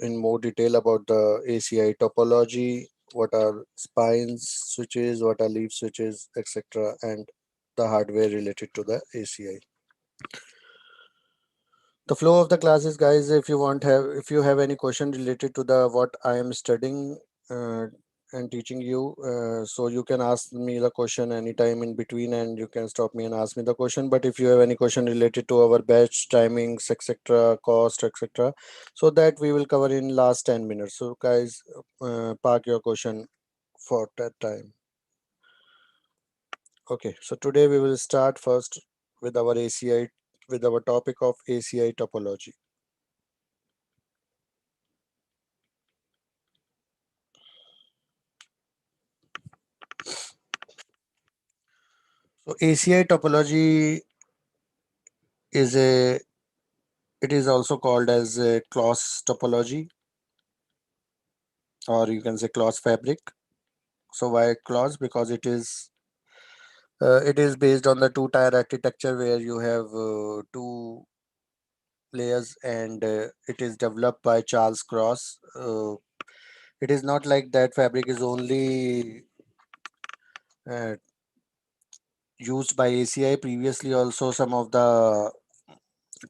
in more detail about the ACI topology, what are spines switches, what are leaf switches, etc., and the hardware related to the ACI. The flow of the classes, guys, if you have any question related to the what I am studying uh, and teaching you, so you can ask me the question anytime in between, and you can stop me and ask me the question. But if you have any question related to our batch timings, etc., cost, etc., so that we will cover in last 10 minutes. So guys, park your question for that time. Okay, so today we will start first with our ACI, with our topic of ACI topology. So ACI topology is it is also called as a clause topology, or you can say clause fabric. So why clause? Because it is based on the two-tier architecture where you have two layers, and it is developed by Charles Cross. It is not like that fabric is only uh, used by ACI. Previously also some of the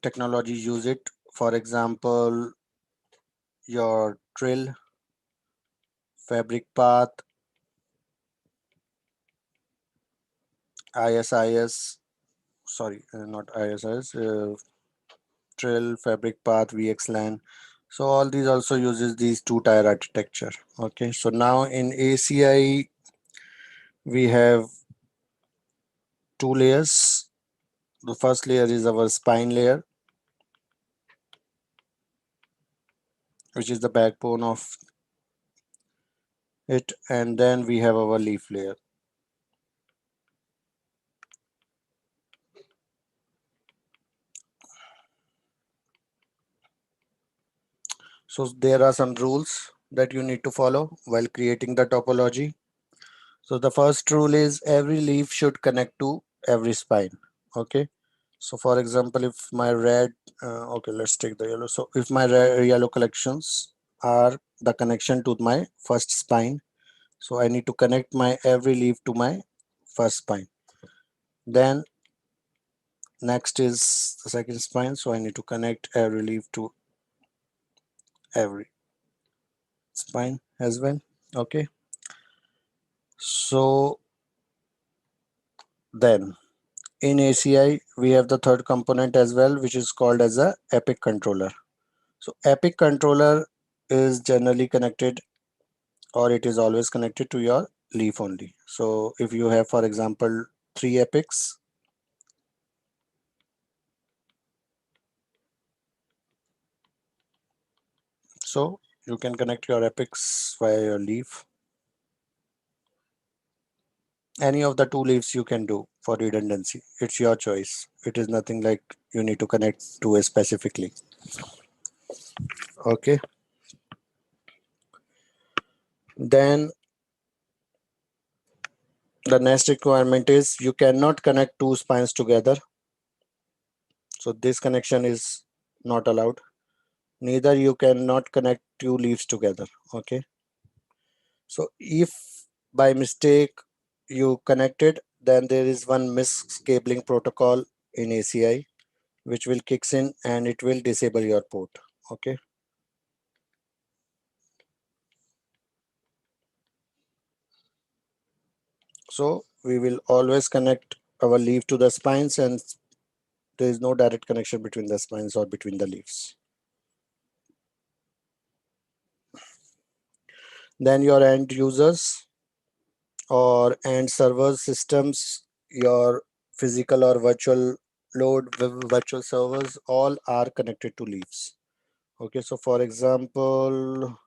technologies use it. For example, your trill, fabric path, ISIS, sorry, not ISIS, trill, fabric path, VXLAN. So all these also uses these two-tier architecture. Okay, so now in ACI we have two layers. The first layer is our spine layer, which is the backbone of it, and then we have our leaf layer. So there are some rules that you need to follow while creating the topology. So the first rule is every leaf should connect to every spine. Okay. So for example, if my red, okay, let's take the yellow. So if my yellow collections are the connection to my first spine, so I need to connect my every leaf to my first spine. Then next is the second spine. So I need to connect every leaf to every spine as well. Okay. So then in ACI, we have the third component as well, which is called as a epic controller. So epic controller is generally connected, or it is always connected to your leaf only. So if you have, for example, 3 epics, so you can connect your epics via your leaf. Any of the two leaves you can do for redundancy. It's your choice. It is nothing like you need to connect to a specifically. Okay. Then the next requirement is you cannot connect two spines together. So this connection is not allowed. Neither you cannot connect two leaves together. Okay. So if by mistake you connected, then there is one miscabling protocol in ACI which will kicks in and it will disable your port. Okay. So we will always connect our leaf to the spines, and there is no direct connection between the spines or between the leaves. Then your end users or end server systems, your physical or virtual load virtual servers, all are connected to leaves. Okay, so for example,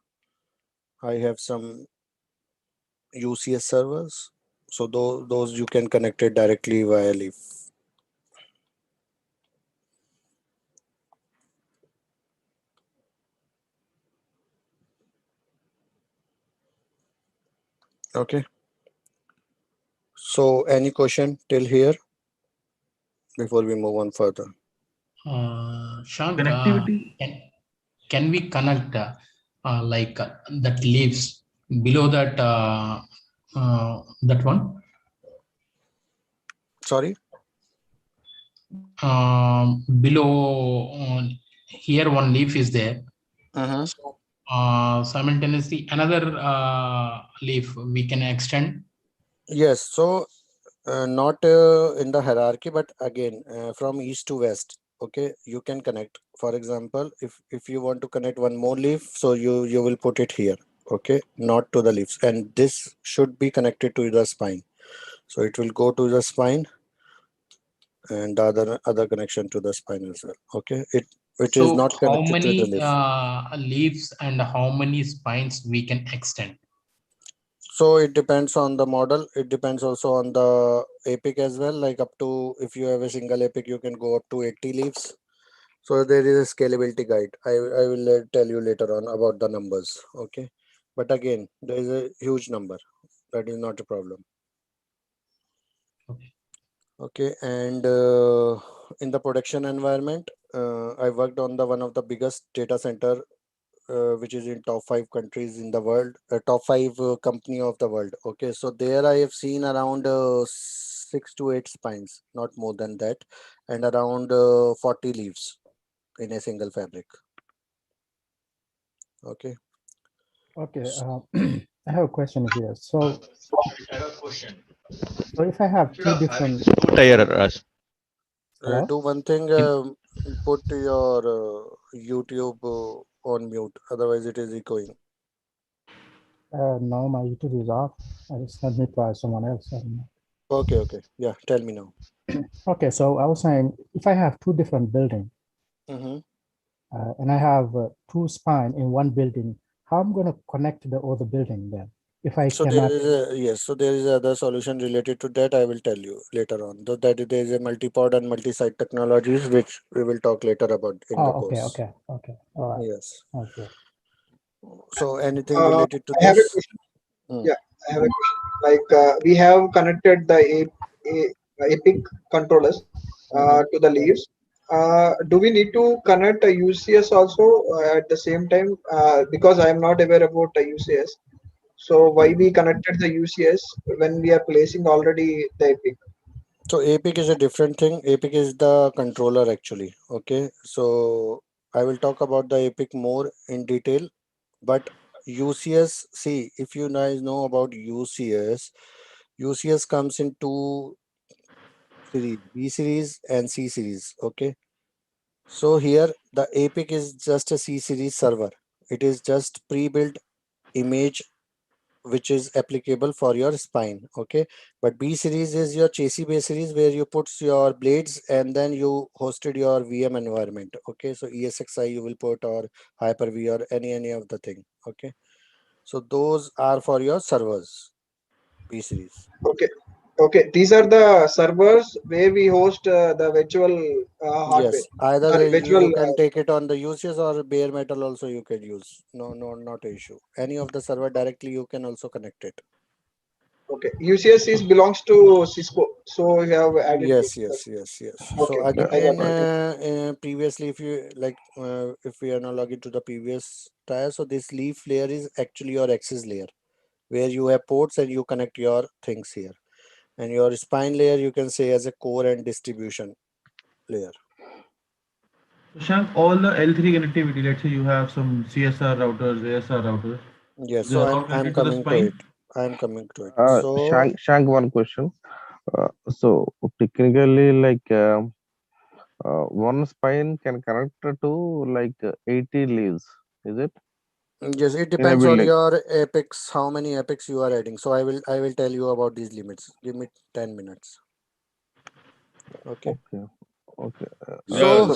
I have some UCS servers. So those you can connect it directly via leaf. Okay. So any question till here before we move on further? Shank, Connectivity. can we connect that leaves below that that one. Sorry. Below here one leaf is there. Mm-hmm. So simultaneously another leaf we can extend. Yes. So not in the hierarchy, but again from east to west. Okay, you can connect. For example, if you want to connect one more leaf, so you will put it here. Okay, not to the leaves, and this should be connected to the spine. So it will go to the spine, and the other connection to the spine as well. Okay, it is So not how connected to the many leaf. leaves and how many spines we can extend? So it depends on the model. It depends also on the epic as well. Like up to, if you have a single epic, you can go up to 80 leaves. So there is a scalability guide. I will tell you later on about the numbers. Okay, but again, there is a huge number. That is not a problem. Okay. Okay, and in the production environment, I worked on the one of the biggest data center, which is in top five countries in the world, top five company of the world. Okay, so there I have seen around 6 to 8 spines, not more than that, and around 40 leaves in a single fabric. Okay. Okay, I have a question here. So if I have two different, Tired us. hello, Do one thing, In, put your YouTube on mute, otherwise it is echoing. no, my YouTube is off. Just let me try someone else. I don't know. Okay, okay. Yeah, tell me now. Okay, so I was saying if I have two different buildings Mm-hmm. and I have two spine in one building, how I'm going to connect to the other building then? If I So there cannot, is a, yes, so there is other solution related to that. I will tell you later on. Though that there is a multi-pod and multi-site technologies which we will talk later about in oh, the okay, course. okay, okay, all right, Yes. okay. So anything Uh, related to I have a this? question. Mm. Yeah, I have a question. Like we have connected the Epic controllers Mm-hmm. to the leaves. Do we need to connect a UCS also at the same time? Because I am not aware about the UCS. So why we connected the UCS when we are placing already the Epic? So APIC is a different thing. APIC is the controller actually. Okay. So I will talk about the APIC more in detail. But UCS, see, if you guys know about UCS, UCS comes in two series, B series and C series. Okay. So here the APIC is just a C series server. It is just pre-built image which is applicable for your spine. Okay, but B series is your chassis base series where you put your blades and then you hosted your VM environment. Okay, so ESXi you will put, or Hyper-V, or any of the thing. Okay, so those are for your servers, B series. Okay. Okay. These are the servers where we host the virtual hardware. Yes, either Sorry, virtual. you can take it on the UCS or bare metal also you can use. No, no, not a issue. Any of the server directly you can also connect it. Okay. UCS is belongs to Cisco. So we have added Yes, this. yes, yes, yes. Okay. So Okay. I again, got it. previously, if you like, if we are now logging to the previous tire, so this leaf layer is actually your access layer, where you have ports and you connect your things here, and your spine layer you can say as a core and distribution layer. Shank, all the L3 connectivity, let's say you have some CSR routers, ASR routers, Yes, they so are all I'm connected to the coming to spine. it. I'm coming to it. So Shank, one question. So technically, like one spine can connect to like 80 leaves, is it? yes, it In a depends on building. your apex, how many apex you are adding. So I will tell you about these limits. Give me 10 minutes. Okay. Okay, okay. So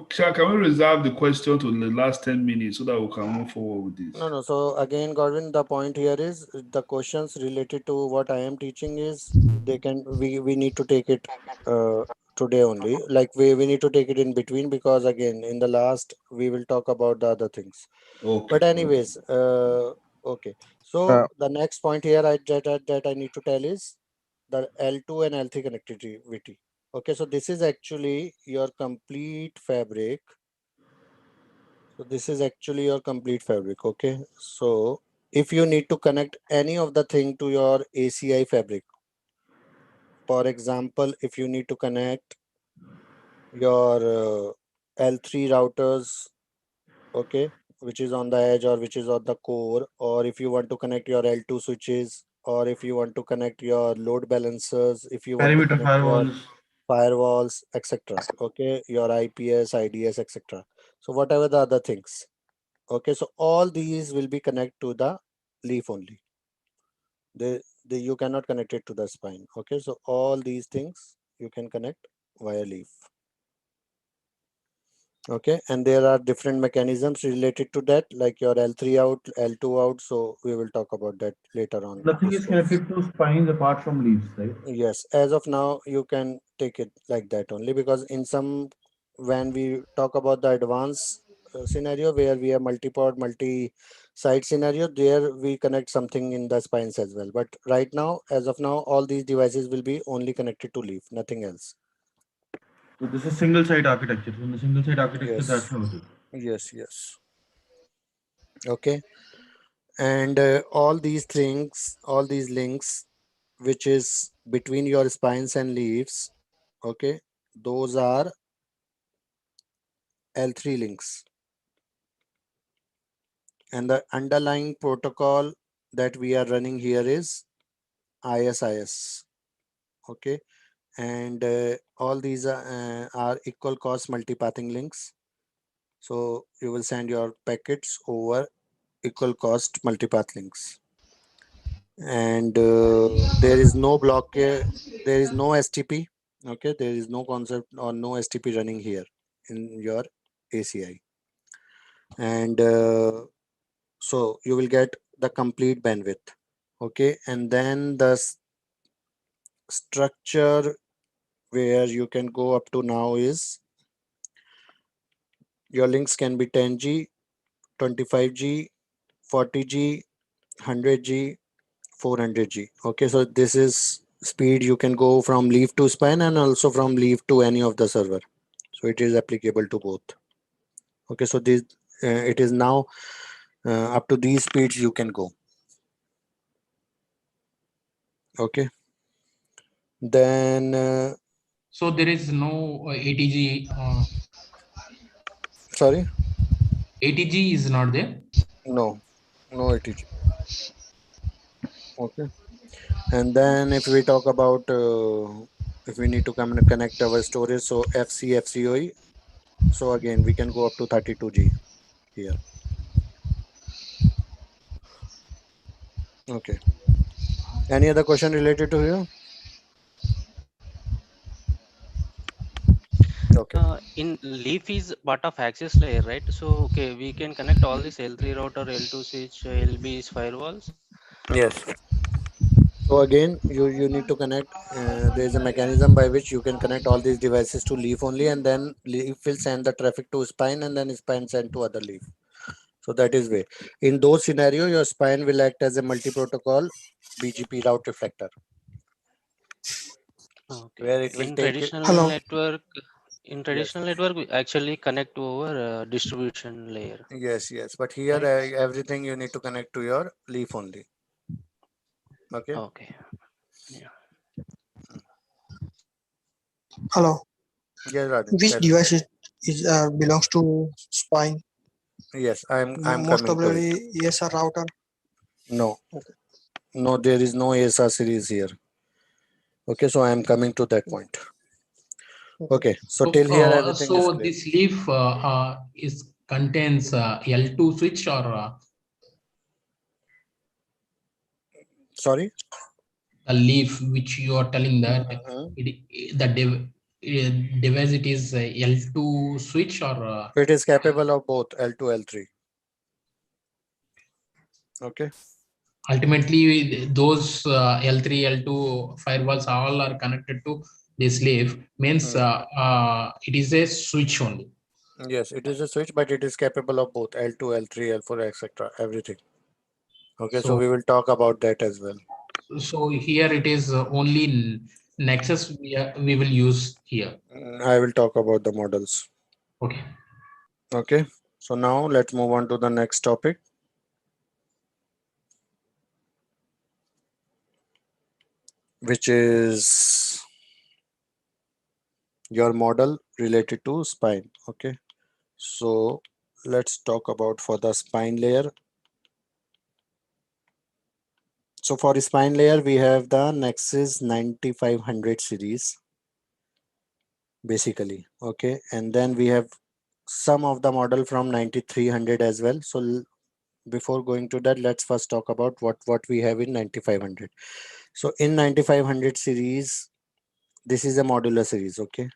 Sha, can we reserve the question to the last 10 minutes so that we can move forward with no, this? no. So again, Godwin, the point here is the questions related to what I am teaching is they can we need to take it uh, today only. Like we need to take it in between, because again in the last we will talk about the other things. Okay, But okay. anyways, okay. Uh, So the next point here that I need to tell is the L2 and L3 connectivity. Okay, so this is actually your complete fabric So this is actually your complete fabric. Okay. So if you need to connect any of the thing to your ACI fabric, for example, if you need to connect your L3 routers, okay, which is on the edge or which is on the core, or if you want to connect your L2 switches, or if you want to connect your load balancers, if you want to Perimeter connect your firewalls. firewalls, etc. Okay, your IPS, IDS, etc. So whatever the other things. Okay, so all these will be connect to the leaf only. You cannot connect it to the spine. Okay, so all these things you can connect via leaf. Okay, and there are different mechanisms related to that, like your L3 out, L2 out. So we will talk about that later on Nothing this is course. connected to spines apart from leaves, right? Yes, as of now, you can take it like that only, because in some, when we talk about the advanced scenario where we have multi-pod, multi-site scenario, there we connect something in the spines as well. But right now, as of now, all these devices will be only connected to leaf, nothing else. So this is single site architecture. So in the single site architecture, that's Yes, how it is. yes, yes. Okay, and all these things, all these links, which is between your spines and leaves, okay, those are L3 links. And the underlying protocol that we are running here is ISIS. Okay, and all these are equal cost multipathing links. So you will send your packets over equal cost multipath links, and there is no block, there is no STP. Okay, there is no concept or no STP running here in your ACI, and so you will get the complete bandwidth. Okay, and then the structure where you can go up to now is your links can be 10G, 25G, 40G, 100G, 400G. Okay, so this is speed you can go from leaf to span and also from leaf to any of the server. So it is applicable to both. Okay, so this it is now up to these speeds you can go. Okay, then So there is no ATG. sorry, ATG is not there. no, no ATG. Okay, and then if we talk about if we need to come and connect our storage, so FCOE, so again we can go up to 32G here. Okay, any other question related to here? Okay, In leaf is part of access layer, right? So okay, we can connect all this L3 router, L2 switch, LBs, firewalls. yes. So again, you need to connect. There is a mechanism by which you can connect all these devices to leaf only, and then leaf will send the traffic to spine, and then spine send to other leaf. So that is way. In those scenario, your spine will act as a multi-protocol BGP route reflector, Okay. where it will In take it. traditional Hello. network, Yes, we actually connect over distribution layer, yes, yes. But here, right? everything you need to connect to your leaf only. Okay. Okay. Yeah. Hello. Yes, Radin, Which tell me. device is belongs to spine? Yes, I'm Most coming to it. probably ESR router. No, Okay. no, there is no ASR series here. Okay, so I am coming to that point. Okay. Okay, so So, till here everything is clear. this leaf is contains L2 switch or Sorry. the leaf which you are telling that Mhm. the device it is L2 switch or It is capable of both L2, L3. Okay. ultimately those L3, L2 firewalls all are connected to this leaf means Hmm. it is a switch only. Yes, it is a switch, but it is capable of both L2, L3, L4, etc. Everything. Okay, so So, we will talk about that as well. so here it is only Nexus we will use here. I will talk about the models. Okay. Okay. So now let's move on to the next topic, which is your model related to spine. Okay, so let's talk about for the spine layer. So for the spine layer, we have the Nexus 9500 series, basically. Okay, and then we have some of the model from 9300 as well. So before going to that, let's first talk about what we have in 9500. So in 9500 series, this is a modular series. Okay,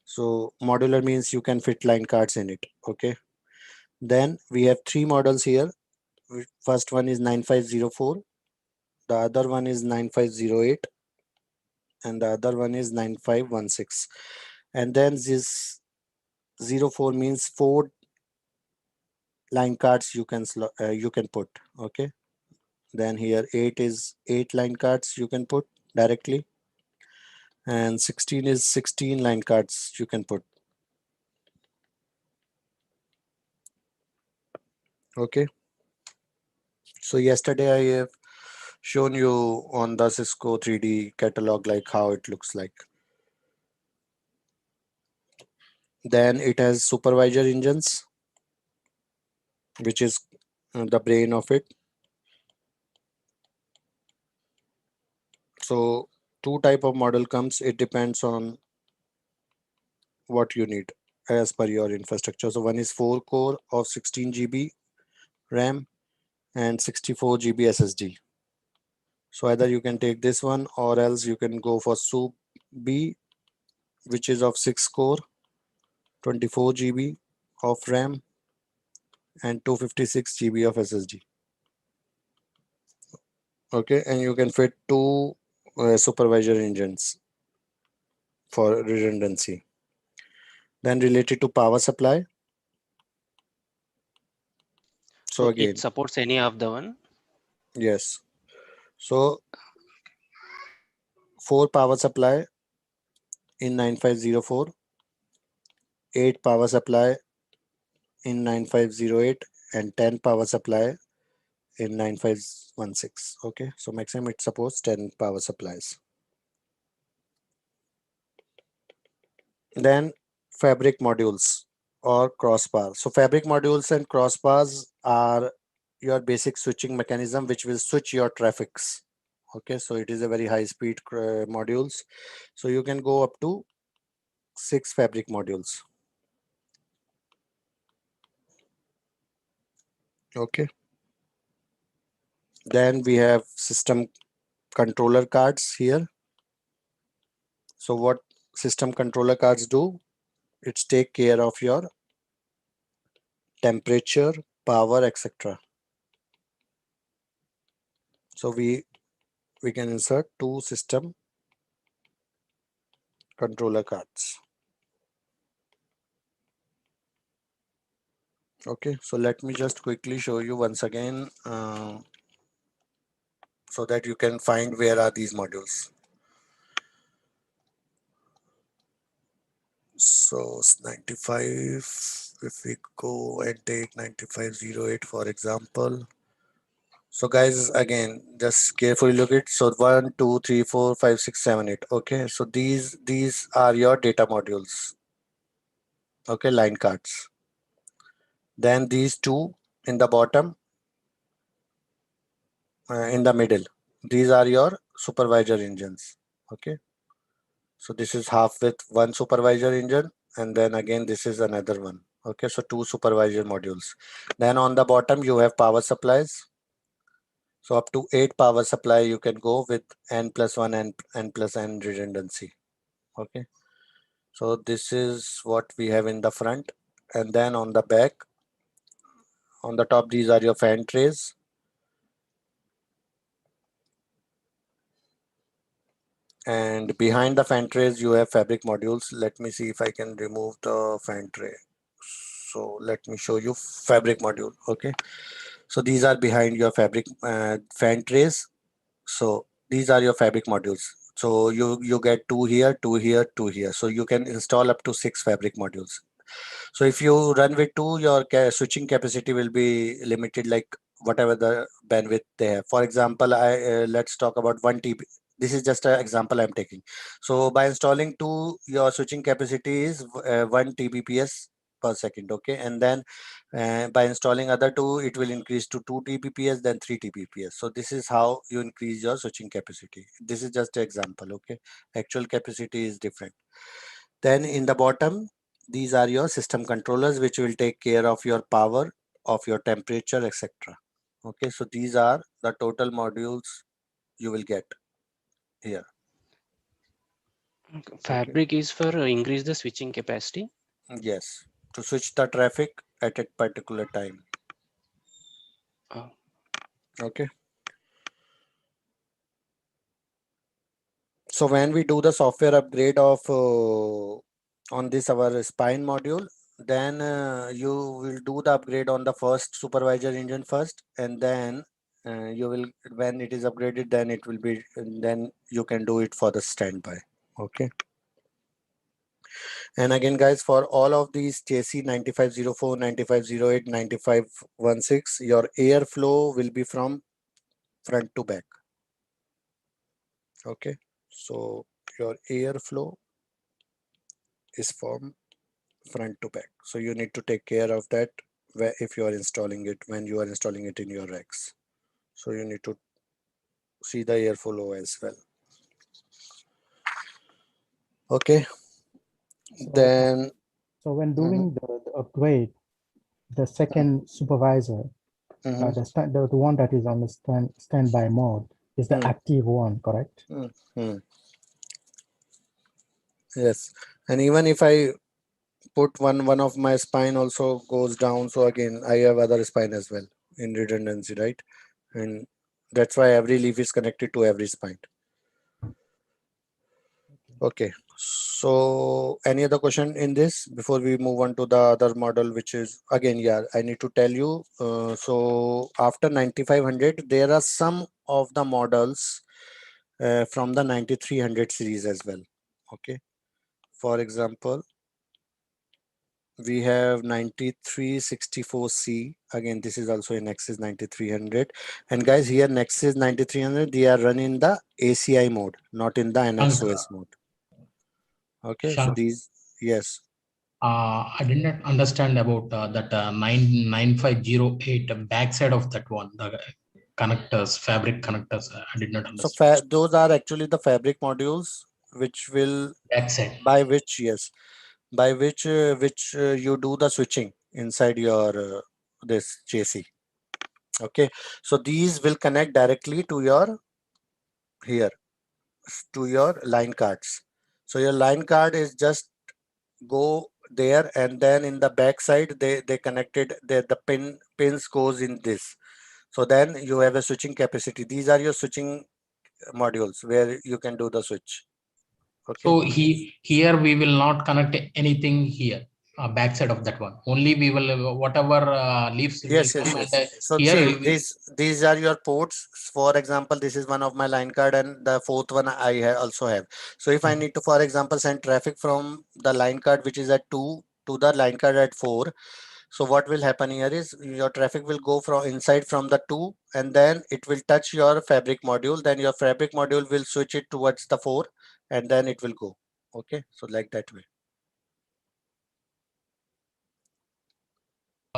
so modular means you can fit line cards in it. Okay, then we have three models here. First one is 9504, the other one is 9508, and the other one is 9516. And then this 04 means four line cards you can put. Okay, then here 8 is 8 line cards you can put directly, and 16 is 16 line cards you can put. Okay, so yesterday I have shown you on the Cisco 3D catalog like how it looks like. Then it has supervisor engines, which is the brain of it. So two type of model comes, it depends on what you need as per your infrastructure. So one is 4 core of 16 GB RAM and 64 GB SSD. So either you can take this one or else you can go for Soup B, which is of 6 core, 24 GB of RAM and 256 GB of SSD. Okay, and you can fit two supervisor engines for redundancy. Then related to power supply. So So again, it supports any of the one. yes. So 4 power supply in 9504, 8 power supply in 9508, and 10 power supply in 9516. Okay, so maximum it supports 10 power supplies. Then fabric modules or crossbar. So fabric modules and crossbars are your basic switching mechanism which will switch your traffics. Okay, so it is a very high speed modules. So you can go up to 6 fabric modules. Okay, then we have system controller cards here. So what system controller cards do, it's take care of your temperature, power, etc. So we can insert 2 system controller cards. Okay, so let me just quickly show you once again so that you can find where are these modules. So 95, if we go and take 9508 for example. So guys, again, just carefully look it. So 1, 2, 3, 4, 5, 6, 7, 8. Okay, so these are your data modules. Okay, line cards. Then these two in the bottom, in the middle, these are your supervisor engines. Okay, so this is half with one supervisor engine, and then again this is another one. Okay, so 2 supervisor modules. Then on the bottom you have power supplies. So up to 8 power supply you can go with n plus 1 and n plus n redundancy. Okay, so this is what we have in the front, and then on the back, on the top, these are your fan trays. And behind the fan trays you have fabric modules. Let me see if I can remove the fan tray. So let me show you fabric module. Okay, so these are behind your fabric fan trays. So these are your fabric modules. So you get 2 here, 2 here, 2 here. So you can install up to 6 fabric modules. So if you run with 2, your switching capacity will be limited, like whatever the bandwidth they have. For example, let's talk about 1 TB. This is just an example I'm taking. So by installing 2, your switching capacity is 1 Tbps per second. Okay, and then by installing other 2, it will increase to 2 Tbps, then 3 Tbps. So this is how you increase your switching capacity. This is just an example. Okay, actual capacity is different. Then in the bottom, these are your system controllers, which will take care of your power, of your temperature, etc. Okay, so these are the total modules you will get here. Fabric is for increase the switching capacity. Yes, to switch the traffic at a particular time. Oh. Okay. So when we do the software upgrade of on this our spine module, then you will do the upgrade on the first supervisor engine first, and then you will, when it is upgraded, then it will be, then you can do it for the standby. Okay. And again, guys, for all of these JC 9504, 9508, 9516, your airflow will be from front to back. Okay, so your airflow is from front to back, so you need to take care of that if you are installing it, when you are installing it in your racks. So you need to see the airflow as well. Okay, then So when doing the upgrade, the second supervisor, the one that is on the standby mode is the active one, correct? Yes, and even if I put one of my spine also goes down, so again I have other spine as well in redundancy, right? And that's why every leaf is connected to every spine. Okay, so any other question in this before we move on to the other model, which is again, yeah, I need to tell you. So after 9500, there are some of the models from the 9300 series as well. Okay, for example, we have 9364C. Again, this is also in Nexus 9300. And guys, here Nexus 9300, they are running the ACI mode, not in the NXOS mode. Okay, so these, yes. I did not understand about that 9508 backside of that one, the connectors, fabric connectors. I did not understand. So those are actually the fabric modules, which will backside, by which, yes, by which you do the switching inside your this JC. Okay, so these will connect directly to your here to your line cards. So your line card is just go there, and then in the back side they connected the pins goes in this. So then you have a switching capacity. These are your switching modules where you can do the switch. Okay, so here we will not connect anything here, backside of that one. Only we will whatever leaves yes, will come, yes. and So here see, we will. these are your ports. For example, this is one of my line card, and the fourth one I also have. So if I need to, for example, send traffic from the line card which is at 2 to the line card at 4, so what will happen here is your traffic will go from inside from the 2, and then it will touch your fabric module. Then your fabric module will switch it towards the 4, and then it will go. Okay, so like that way.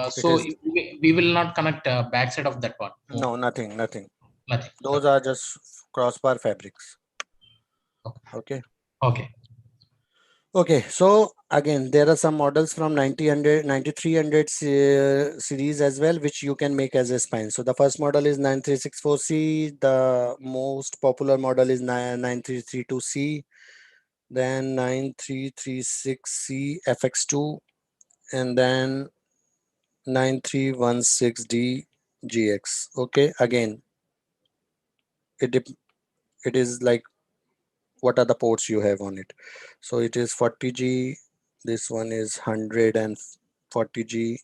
So we will not connect backside of that one. No, nothing. Nothing. Those are just crossbar fabrics. Okay. Okay. Okay, so again, there are some models from 9300 series as well, which you can make as a spine. So the first model is 9364C. The most popular model is 9332C, then 9336C FX2, and then 9316D GX. Okay, again, it is like what are the ports you have on it. So it is 40G, this one is 140G,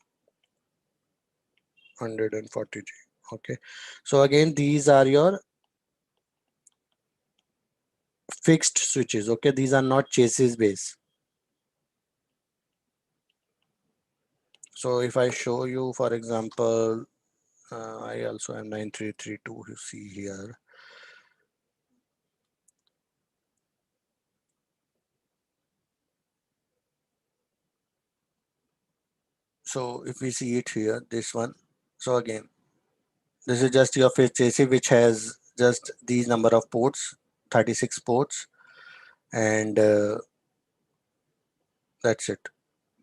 140G. Okay, so again, these are your fixed switches. Okay, these are not chassis base. So if I show you, for example, I also have 9332, you see here. So if we see it here, this one. So again, this is just your fixed AC, which has just these number of ports, 36 ports, and that's it.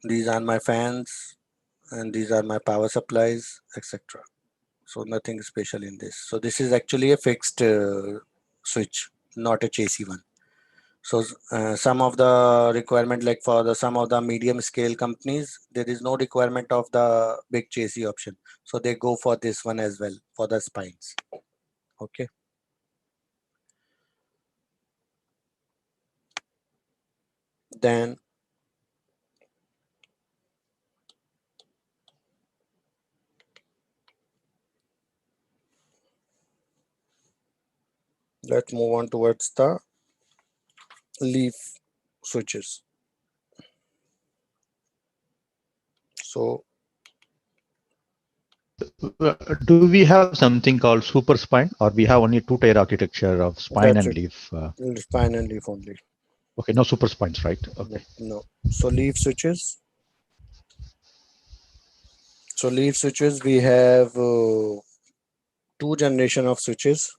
These are my fans, and these are my power supplies, etc. So nothing special in this. So this is actually a fixed switch, not a chassis one. So some of the requirement, like for the some of the medium scale companies, there is no requirement of the big chassis option. So they go for this one as well for the spines. Okay. Then let's move on towards the leaf switches. So do we have something called super spine, or we have only two-tier architecture of spine that's and it. leaf? Spine and leaf only. Okay, no super spines, right? Okay. No. So leaf switches. So leaf switches, we have two generation of switches.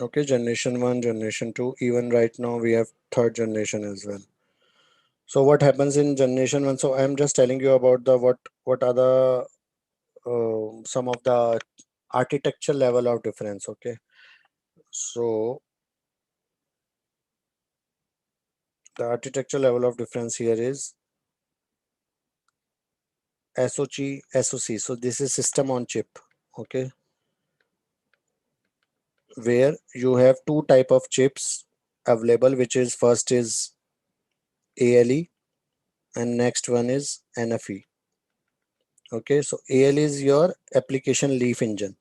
Okay, generation 1, generation 2, even right now we have third generation as well. So what happens in generation 1? So I'm just telling you about the what are the some of the architecture level of difference. Okay, so the architecture level of difference here is SoC. So this is system on chip. Okay, where you have two type of chips available, which is first is ALE and next one is NFE. Okay, so ALE is your application leaf engine,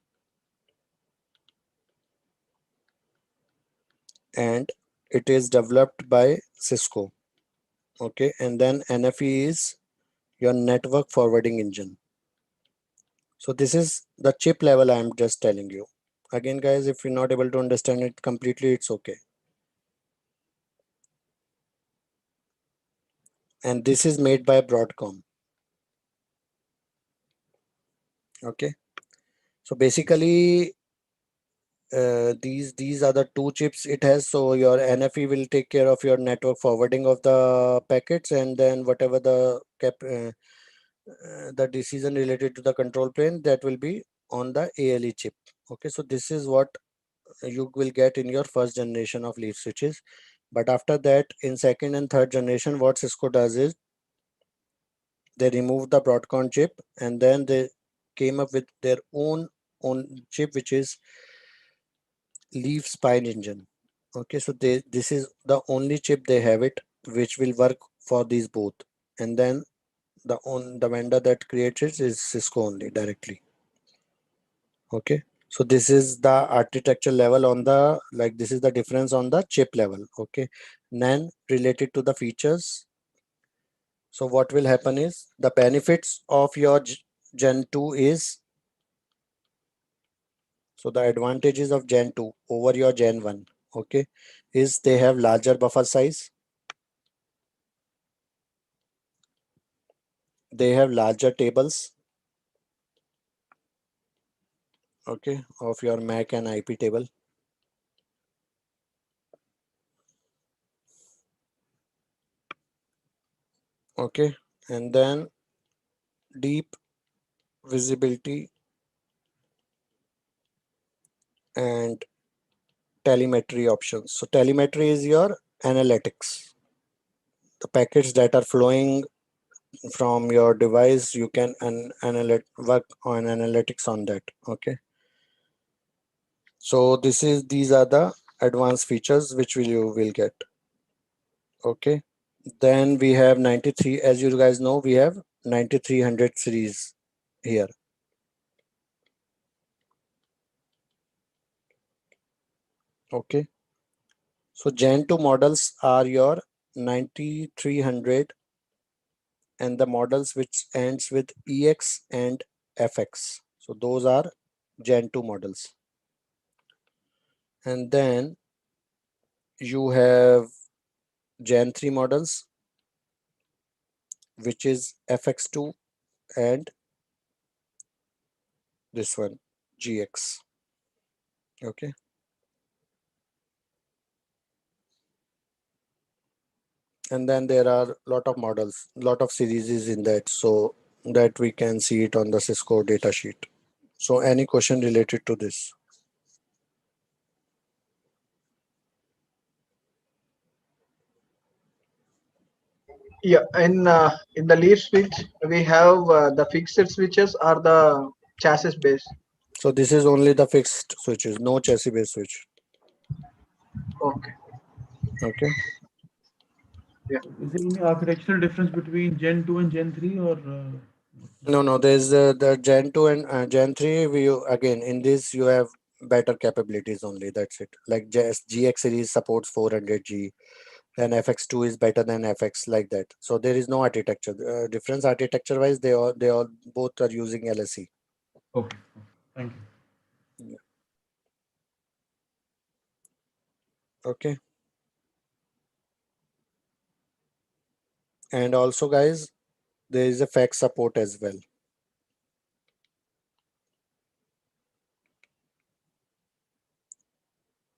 and it is developed by Cisco. Okay, and then NFE is your network forwarding engine. So this is the chip level I am just telling you. Again, guys, if you're not able to understand it completely, it's okay. And this is made by Broadcom. Okay, so basically these are the two chips it has. So your NFE will take care of your network forwarding of the packets, and then whatever the decision related to the control plane, that will be on the ALE chip. Okay, so this is what you will get in your first generation of leaf switches. But after that, in second and third generation, what Cisco does is they remove the Broadcom chip, and then they came up with their own chip, which is leaf spine engine. Okay, so this is the only chip they have it, which will work for these both. And then the vendor that creates it is Cisco only directly. Okay, so this is the architecture level on the, like, this is the difference on the chip level. Okay, then related to the features. So what will happen is the benefits of your Gen 2 is, so the advantages of Gen 2 over your Gen 1, okay, is they have larger buffer size, they have larger tables, okay, of your MAC and IP table. Okay, and then deep visibility and telemetry options. So telemetry is your analytics. The packets that are flowing from your device, you can work on analytics on that. Okay. So these are the advanced features which you will get. Okay. Then we have 93, as you guys know, we have 9300 series here. Okay. So Gen 2 models are your 9300 and the models which ends with EX and FX. So those are Gen 2 models. And then you have Gen 3 models, which is FX2 and this one, GX. Okay. And then there are a lot of models, lot of series in that, so that we can see it on the Cisco data sheet. So any question related to this? Yeah, in the leaf switch, we have the fixed switches or the chassis base. So this is only the fixed switches, no chassis based switch. Okay. Okay. Yeah. Is there any architectural difference between Gen 2 and Gen 3 or? No, there's the Gen 2 and Gen 3. Again, in this you have better capabilities only. That's it. Like GX series supports 400G, and FX2 is better than FX, like that. So there is no architecture difference. Architecture wise, they all both are using LSE. Okay. Thank you. Yeah. Okay. And also, guys, there is a fax support as well.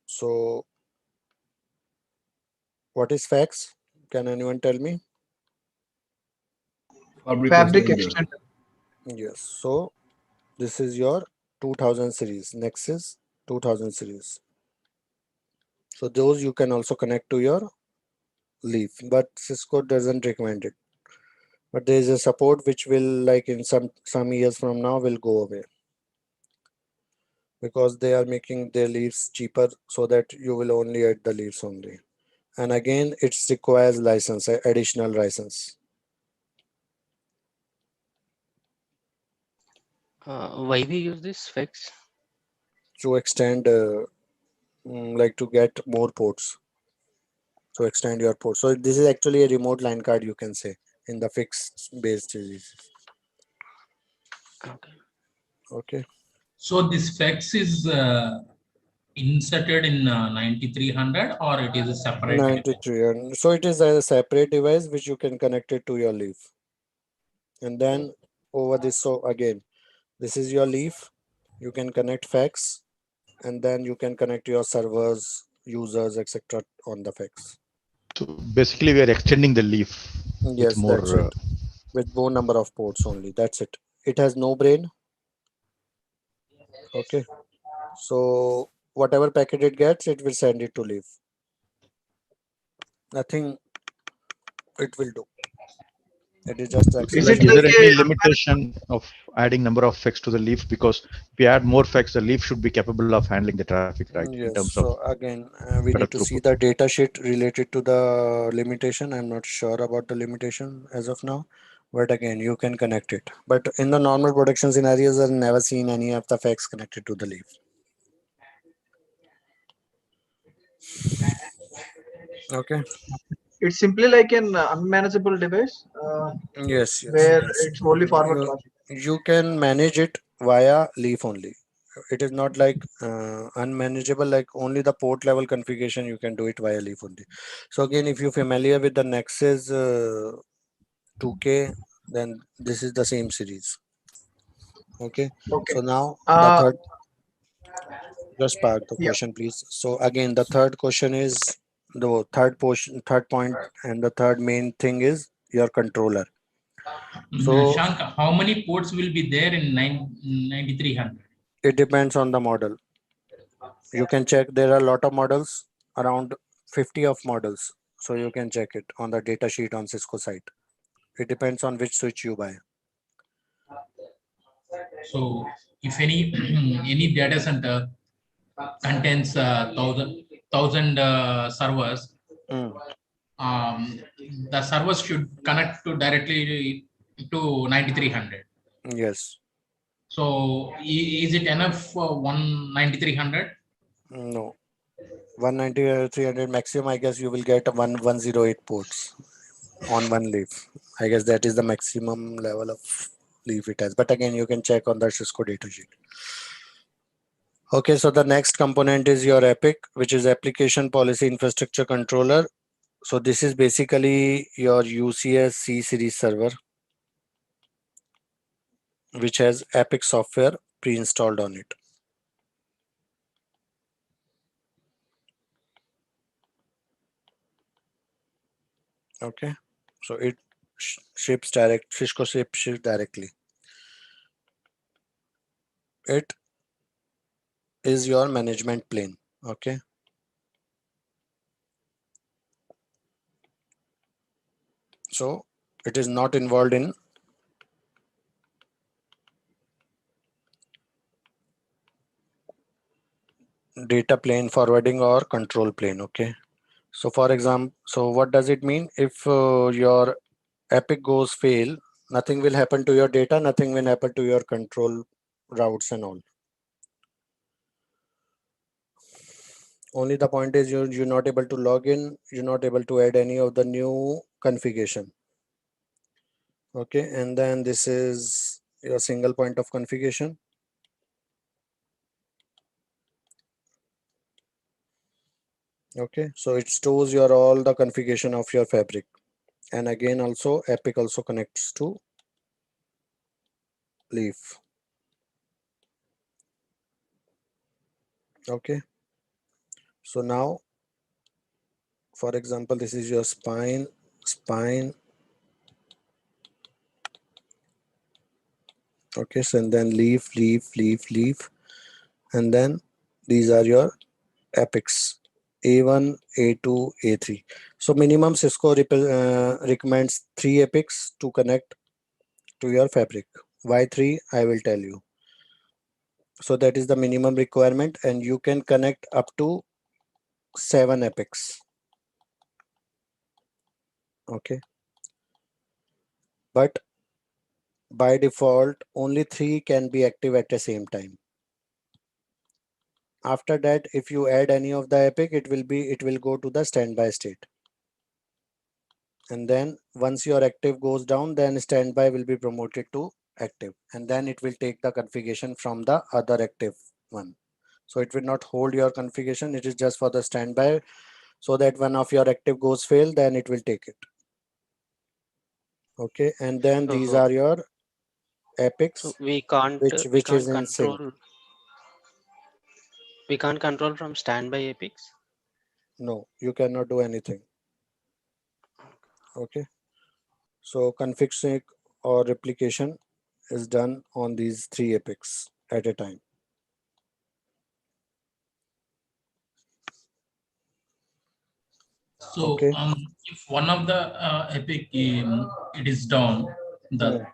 So what is fax? Can anyone tell me? Fabric extender. extender. Yes. So this is your 2000 series, Nexus 2000 series. So those you can also connect to your Leaf, but Cisco doesn't recommend it. But there is a support which will, like in some years from now, will go away, because they are making their leaves cheaper, so that you will only add the leaves only. And again, it requires license, additional license. Why we use this fix? To extend, like to get more ports. To extend your port. So this is actually a remote line card, you can say, in the fixed based series. Okay. Okay. So this FEX is inserted in 9300 or it is a separate? 93, and so it is a separate device which you can connect it to your leaf. And then over this, so again, this is your leaf. You can connect fax, and then you can connect your servers, users, etc. on the fax. So basically, we are extending the leaf with Yes, more. that's it. With more number of ports only. That's it. It has no brain. Okay. So whatever packet it gets, it will send it to leaf. Nothing it will do. It is just Is Like, it extension is of like there the any a limitation of adding number of FEX to the leaf? Because if we add more FEX, the leaf should be capable of handling the traffic, right? In Yes. terms of So again, we better need to see throughput. the data sheet related to the limitation. I'm not sure about the limitation as of now, but again, you can connect it. But in the normal production scenarios, I've never seen any of the fax connected to the leaf. Okay. it's simply like an unmanageable device Yes, yes, where yes. it's only forward You traffic. you can manage it via leaf only. It is not like unmanageable, like only the port level configuration you can do it via leaf only. So again, if you're familiar with the Nexus 2K, then this is the same series. Okay. Okay. So now the Uh, third, just part the yeah. question, please. So again, the third question is the third portion, third point, and the third main thing is your controller. So Shank, how many ports will be there in 9300? it depends on the model. You can check, there are a lot of models, around 50 of models. So you can check it on the data sheet on Cisco site. It depends on which switch you buy. So if any any data center contains thousand servers, Mm, the servers should connect to directly to 9300. yes. So is it enough for 9300? No. 190 300 maximum, I guess you will get 108 ports on one leaf. I guess that is the maximum level of leaf it has. But again, you can check on the Cisco datasheet. Okay, so the next component is your EPIC, which is Application Policy Infrastructure Controller. So this is basically your UCS C series server, which has EPIC software pre-installed on it. Okay, so it ships direct, Cisco ships directly. It is your management plane. Okay, so it is not involved in data plane forwarding or control plane. Okay, so for example, so what does it mean? If your EPIC goes fail, nothing will happen to your data, nothing will happen to your control routes and all. Only the point is you're not able to log in, you're not able to add any of the new configuration. Okay, and then this is your single point of configuration. Okay, so it stores your all the configuration of your fabric, and again also EPIC also connects to leaf. Okay, so now for example, this is your spine. Okay, so and then leaf, and then these are your epics A1, A2, A3. So minimum Cisco recommends 3 epics to connect to your fabric. Why 3? I will tell you. So that is the minimum requirement, and you can connect up to 7 epics. Okay, but by default only 3 can be active at the same time. After that, if you add any of the epic, it will go to the standby state. And then once your active goes down, then standby will be promoted to active, and then it will take the configuration from the other active one. So it will not hold your configuration, it is just for the standby, so that one of your active goes fail, then it will take it. Okay, and then these are your epics, so we can't which is in sync. We can't control from standby epics. No, you cannot do anything. Okay, so config sync or replication is done on these 3 epics at a time. So okay, if one of the epic it is down, the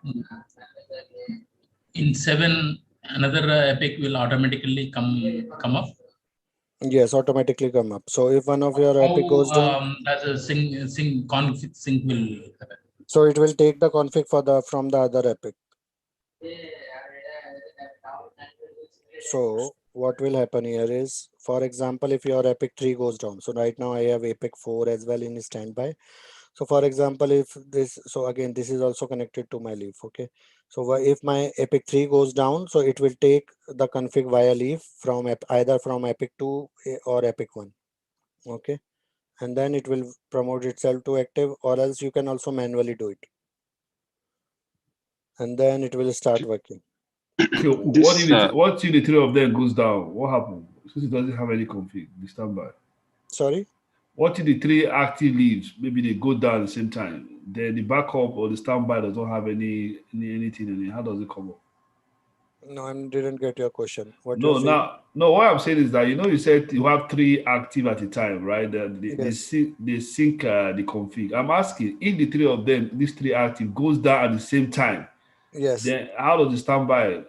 in 7 another epic will automatically come up. Yes, automatically come up. So if one of your epic goes down, as a config sync will happen. So it will take the config from the other epic. So what will happen here is, for example, if your epic 3 goes down, so right now I have epic 4 as well in standby. So for example, if this, so again, this is also connected to my leaf. Okay, so if my epic 3 goes down, so it will take the config via leaf from either from epic 2 or epic 1. Okay, and then it will promote itself to active, or else you can also manually do it, and then it will start working. Okay, what if the 3 of them goes down? What happens? Since it doesn't have any config, the standby. Sorry? What if the 3 active leaves, maybe they go down at the same time? Then the backup or the standby does not have anything in it. How does it come up? No, I didn't get your question. What No, you're saying? what I'm saying is that you said you have 3 active at a time, right? Yes. They sync the config. I'm asking if the 3 of them, these 3 active, goes down at the same time. Yes. Then how does the standby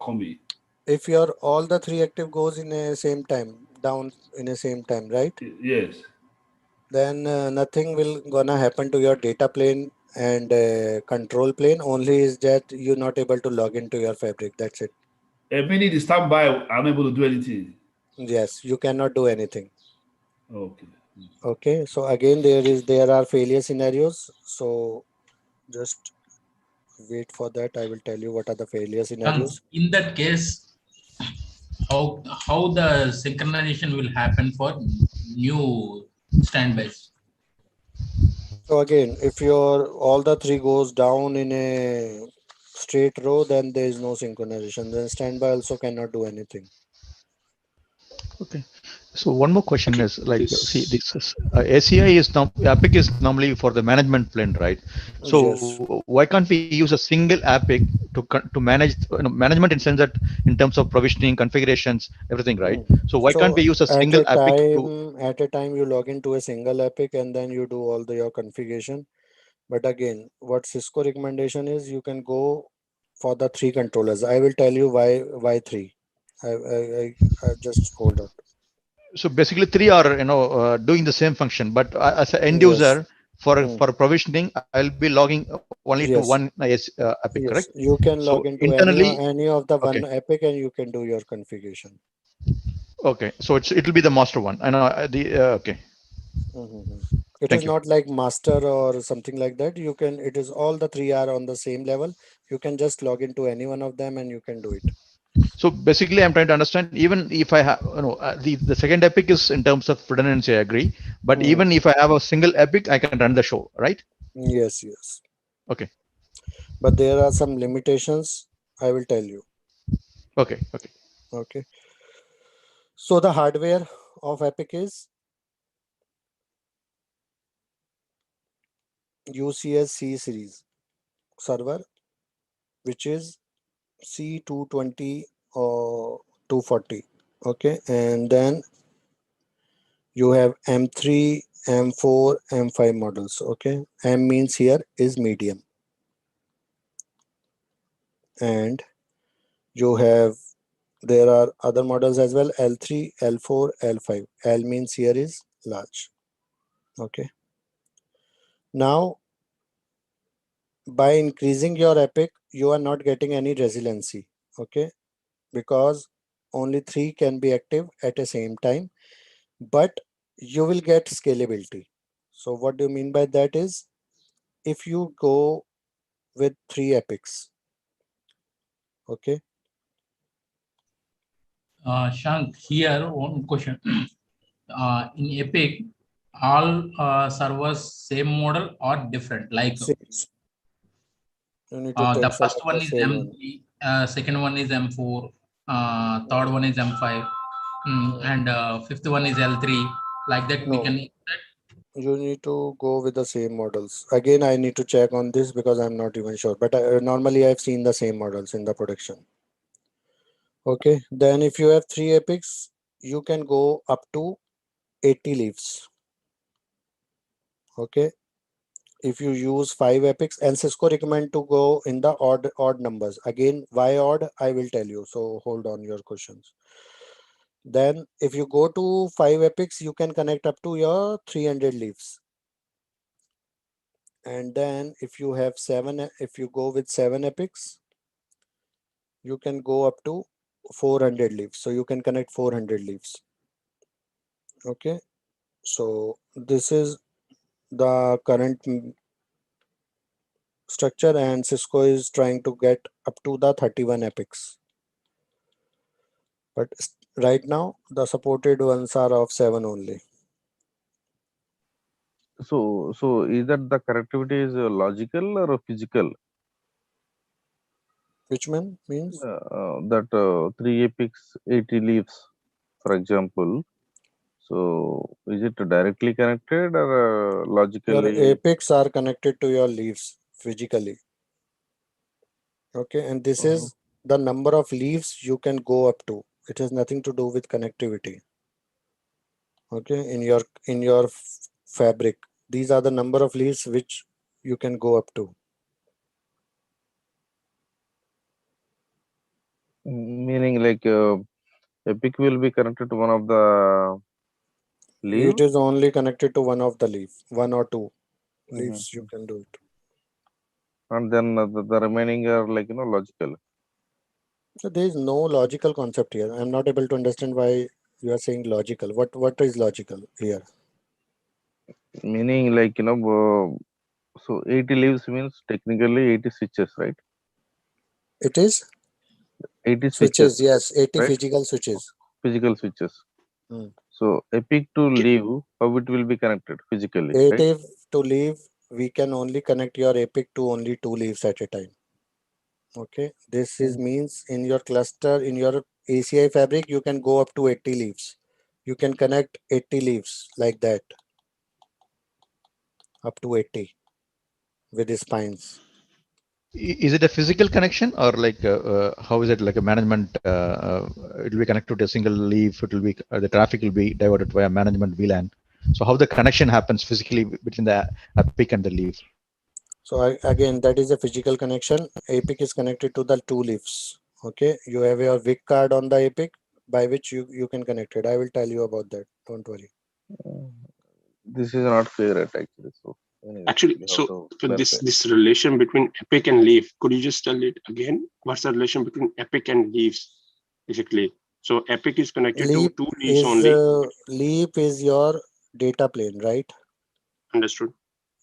come in? If your all the 3 active goes in a same time, down in a same time, right? Yes. Then nothing will gonna happen to your data plane and control plane. Only is that you're not able to log into your fabric. That's it. Meaning the standby are unable to do anything. Yes, you cannot do anything. Okay. Okay, so again there are failure scenarios. So just wait for that. I will tell you what are the failure And scenarios. in that case, how the synchronization will happen for new standbys? So again, if your all the three goes down in a straight row, then there is no synchronization. Then standby also cannot do anything. Okay. So one more question is like, see, this is ACI is now Epic is normally for the management plane, right? Yes. So why can't we use a single Epic to manage management in sense that in terms of provisioning, configurations, everything, right? Mm. So why can't So we use a single Epic to? at a time you log into a single epic and then you do all your configuration. But again, what Cisco recommendation is you can go for the three controllers. I will tell you why three. I just hold on. So basically, three are doing the same function, but as an end Yes. user for Mm. provisioning, I'll be logging only to one Yes. Epic, correct? Yes. You can So log into internally, any of the okay, one epic and you can do your configuration. okay. So it'll be the master one. I know okay. Mhm. It is Thank you. not like master or something like that. You can, it is all the three are on the same level. You can just log into any one of them and you can do it. So basically, I'm trying to understand. Even if I have, the second Epic is in terms of redundancy, I agree. But Hmm. even if I have a single Epic, I can run the show, right? Yes, yes. Okay, But there are some limitations. I will tell you. okay, okay. Okay. So the hardware of Epic is UCS C series server, which is C220 or 240. Okay. And then you have M3, M4, M5 models. Okay. M means here is medium. And you have, there are other models as well, L3, L4, L5. L means here is large. Okay. Now, by increasing your epic, you are not getting any resiliency. Okay. Because only three can be active at the same time, but you will get scalability. So what do you mean by that is, if you go with three epics, okay. Shank, here one question. In Epic, all servers same model or different? Like Six. You need to the take first select one the is same one. M3, second one is M4, third Mm, one is M5, mm. and fifth one is L3. Like that, we No, can. you need to go with the same models. Again, I need to check on this because I'm not even sure. But normally I've seen the same models in the production. Okay. Then if you have three epics, you can go up to 80 leaves. Okay. If you use five epics, and Cisco recommend to go in the odd numbers. Again, why odd? I will tell you. So hold on your questions. Then if you go to five epics, you can connect up to your 300 leaves. And then if you have seven, if you go with seven epics, you can go up to 400 leaves. So you can connect 400 leaves. Okay. So this is the current structure, and Cisco is trying to get up to the 31 epics. But right now the supported ones are of 7 only. So is that the connectivity is logical or physical? Which means That three epics, 80 leaves, for example. So is it directly connected or your logically? epics are connected to your leaves physically. Okay. And this Uh, is the number of leaves you can go up to. It has nothing to do with connectivity. Okay. In your fabric, these are the number of leaves which you can go up to. Meaning like epic will be connected to one of the It leaf. is only connected to one of the leaf, one or two leaves you Mhm. can do it. And then the remaining are like logical. So there is no logical concept here. I'm not able to understand why You are saying logical. What is logical here? Meaning like, so 80 leaves means technically 80 switches, right? It is 80 switches. switches, Yes, 80 right? physical switches. Physical switches. Hmm. So epic to leave, how it will be connected physically, right? 80 to leave, we can only connect your epic to only 2 leaves at a time. Okay, this is means in your cluster, in your ACI fabric, you can go up to 80 leaves. You can connect 80 leaves like that, up to 80 with the spines. Is it a physical connection or like how is it like a management? It will be connected to a single leaf. It will be the traffic will be diverted via management VLAN. So how the connection happens physically between the epic and the leaf? So again, that is a physical connection. Epic is connected to the 2 leaves. Okay, you have your WIC card on the epic by which you can connect it. I will tell you about that. Don't worry. This is not clear yet actually. So anyway, Actually, we have so to for clarify. this relation between epic and leaf, could you just tell it again? What's the relation between epic and leaves, basically? So epic is connected to 2 leaves only. Leaf is your data plane, right? Understood.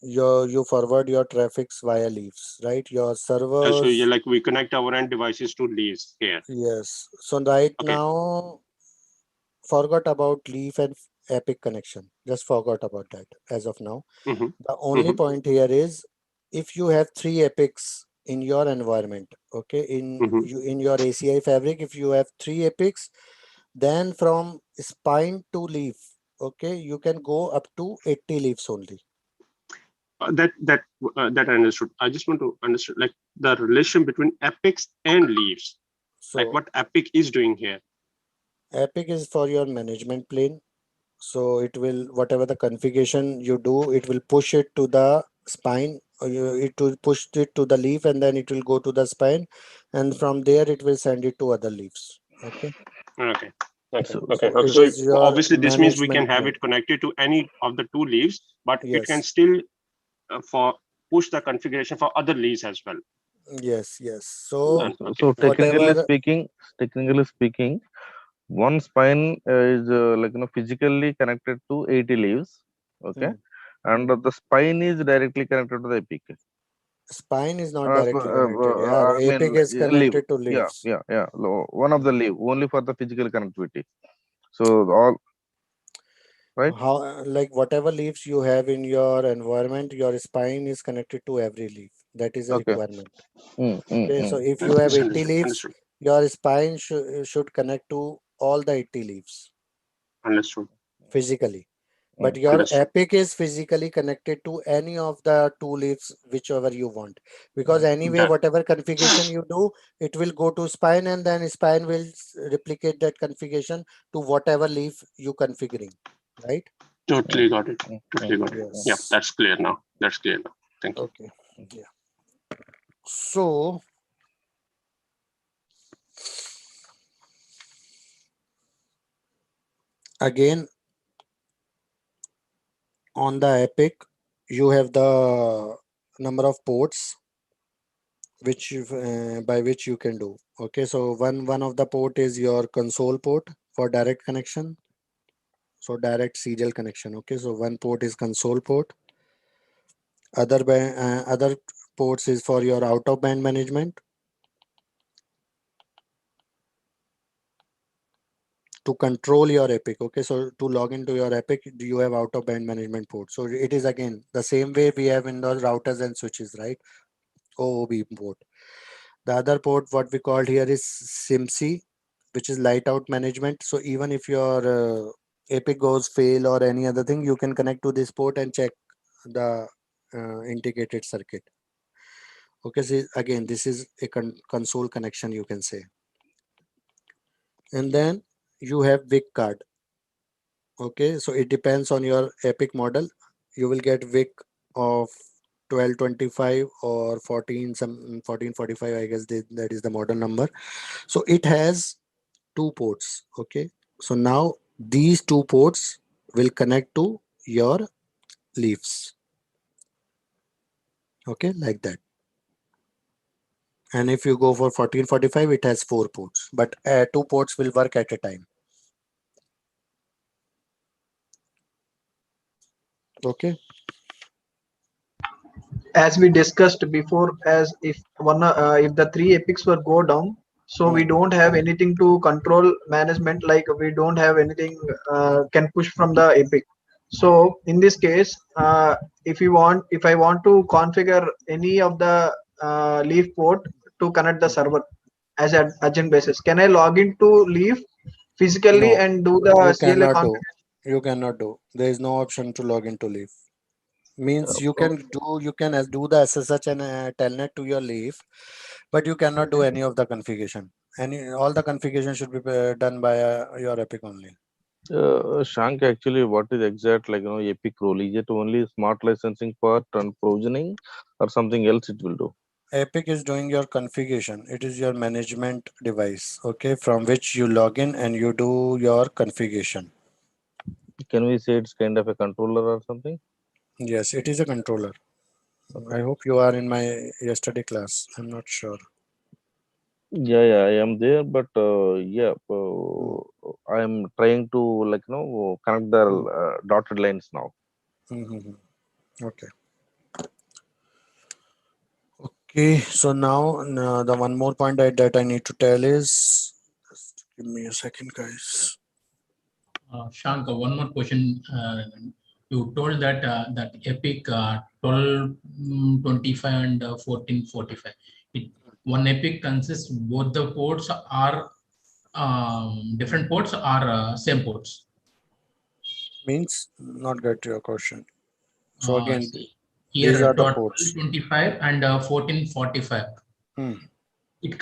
You forward your traffics via leaves, right? Your So servers. yeah, like we connect our end devices to leaves here. Yes. So right Okay. now, forgot about leaf and epic connection. Just forgot about that as of now. The only point here is if you have 3 epics in your environment, okay, in your ACI fabric, if you have 3 epics, then from spine to leaf, okay, you can go up to 80 leaves only. That I understood. I just want to understand like the relation between epics and leaves. So like what epic is doing here. epic is for your management plane. So it will, whatever the configuration you do, it will push it to the spine, or it will push it to the leaf, and then it will go to the spine, and from there it will send it to other leaves. Okay. Okay. So it So is your obviously this means we can management have plane. it connected to any of the 2 leaves, but it can Yes. still for push the configuration for other leaves as well. Yes. So So whatever. technically speaking, one spine is physically connected to 80 leaves, okay, and the spine is directly connected to the epic. Spine is not directly connected. Yeah, I epic mean is leaf, connected to leaves. one of the leaf only for the physical connectivity. So all right. How, like whatever leaves you have in your environment, your spine is connected to every leaf. That is a Okay. requirement. Okay, so if you have 80 leaves, your spine should connect to all the 80 leaves. Understood. Physically. But your epic is physically connected to any of the 2 leaves, whichever you want. Because anyway, whatever configuration you do, it will go to spine, and then spine will replicate that configuration to whatever leaf you configuring. Right? Totally got it. Yes. Yeah, that's clear now. Thank you. Okay. Yeah. So again, on the epic, you have the number of ports which by which you can do. Okay, so one of the port is your console port for direct connection. So direct serial connection. Okay, so one port is console port. Other ports is for your out of band management. To control your epic. Okay, so to log into your epic, you have out of band management port. So it is again the same way we have in the routers and switches, right? OOB port. The other port, what we called here is SIMC, which is light out management. So even if your epic goes fail or any other thing, you can connect to this port and check the integrated circuit. Okay, so again, this is a console connection, you can say. And then you have WIC card. Okay, so it depends on your epic model. You will get WIC of 1225 or 1445, I guess that is the model number. So it has 2 ports. Okay, so now these 2 ports will connect to your leaves. Okay, like that. And if you go for 1445, it has 4 ports, but 2 ports will work at a time. Okay. As we discussed before, as if the three epics were go down, so we don't have anything to control management, like we don't have anything can push from the epic. So in this case, if I want to configure any of the leaf port to connect the server as an urgent basis, can I log into leaf physically No, and do the you CLA cannot do. configuration? You cannot do. There is no option to log into leaf. Means you So, can do the SSH and telnet to your leaf, but you cannot do any of the configuration. All the configuration should be done by your Epic only. Shank, actually, what is exact Epic role? Is it only smart licensing part and provisioning, or something else it will do? Epic is doing your configuration. It is your management device, okay, from which you log in and you do your configuration. Can we say it's kind of a controller or something? Yes, it is a controller. Okay. I hope you are in my yesterday class. I'm not sure. Yeah, I am there, but yeah, I am trying to connect the dotted lines now. Mm-hmm. Okay. Okay. So now the one more point that I need to tell is, just give me a second, guys. Shank, one more question. You told that that Epic 1225 and 1445. One Epic consists both the ports are different ports or same ports. Means not get your question. So again, these Here are the ports. 1225 and 1445. It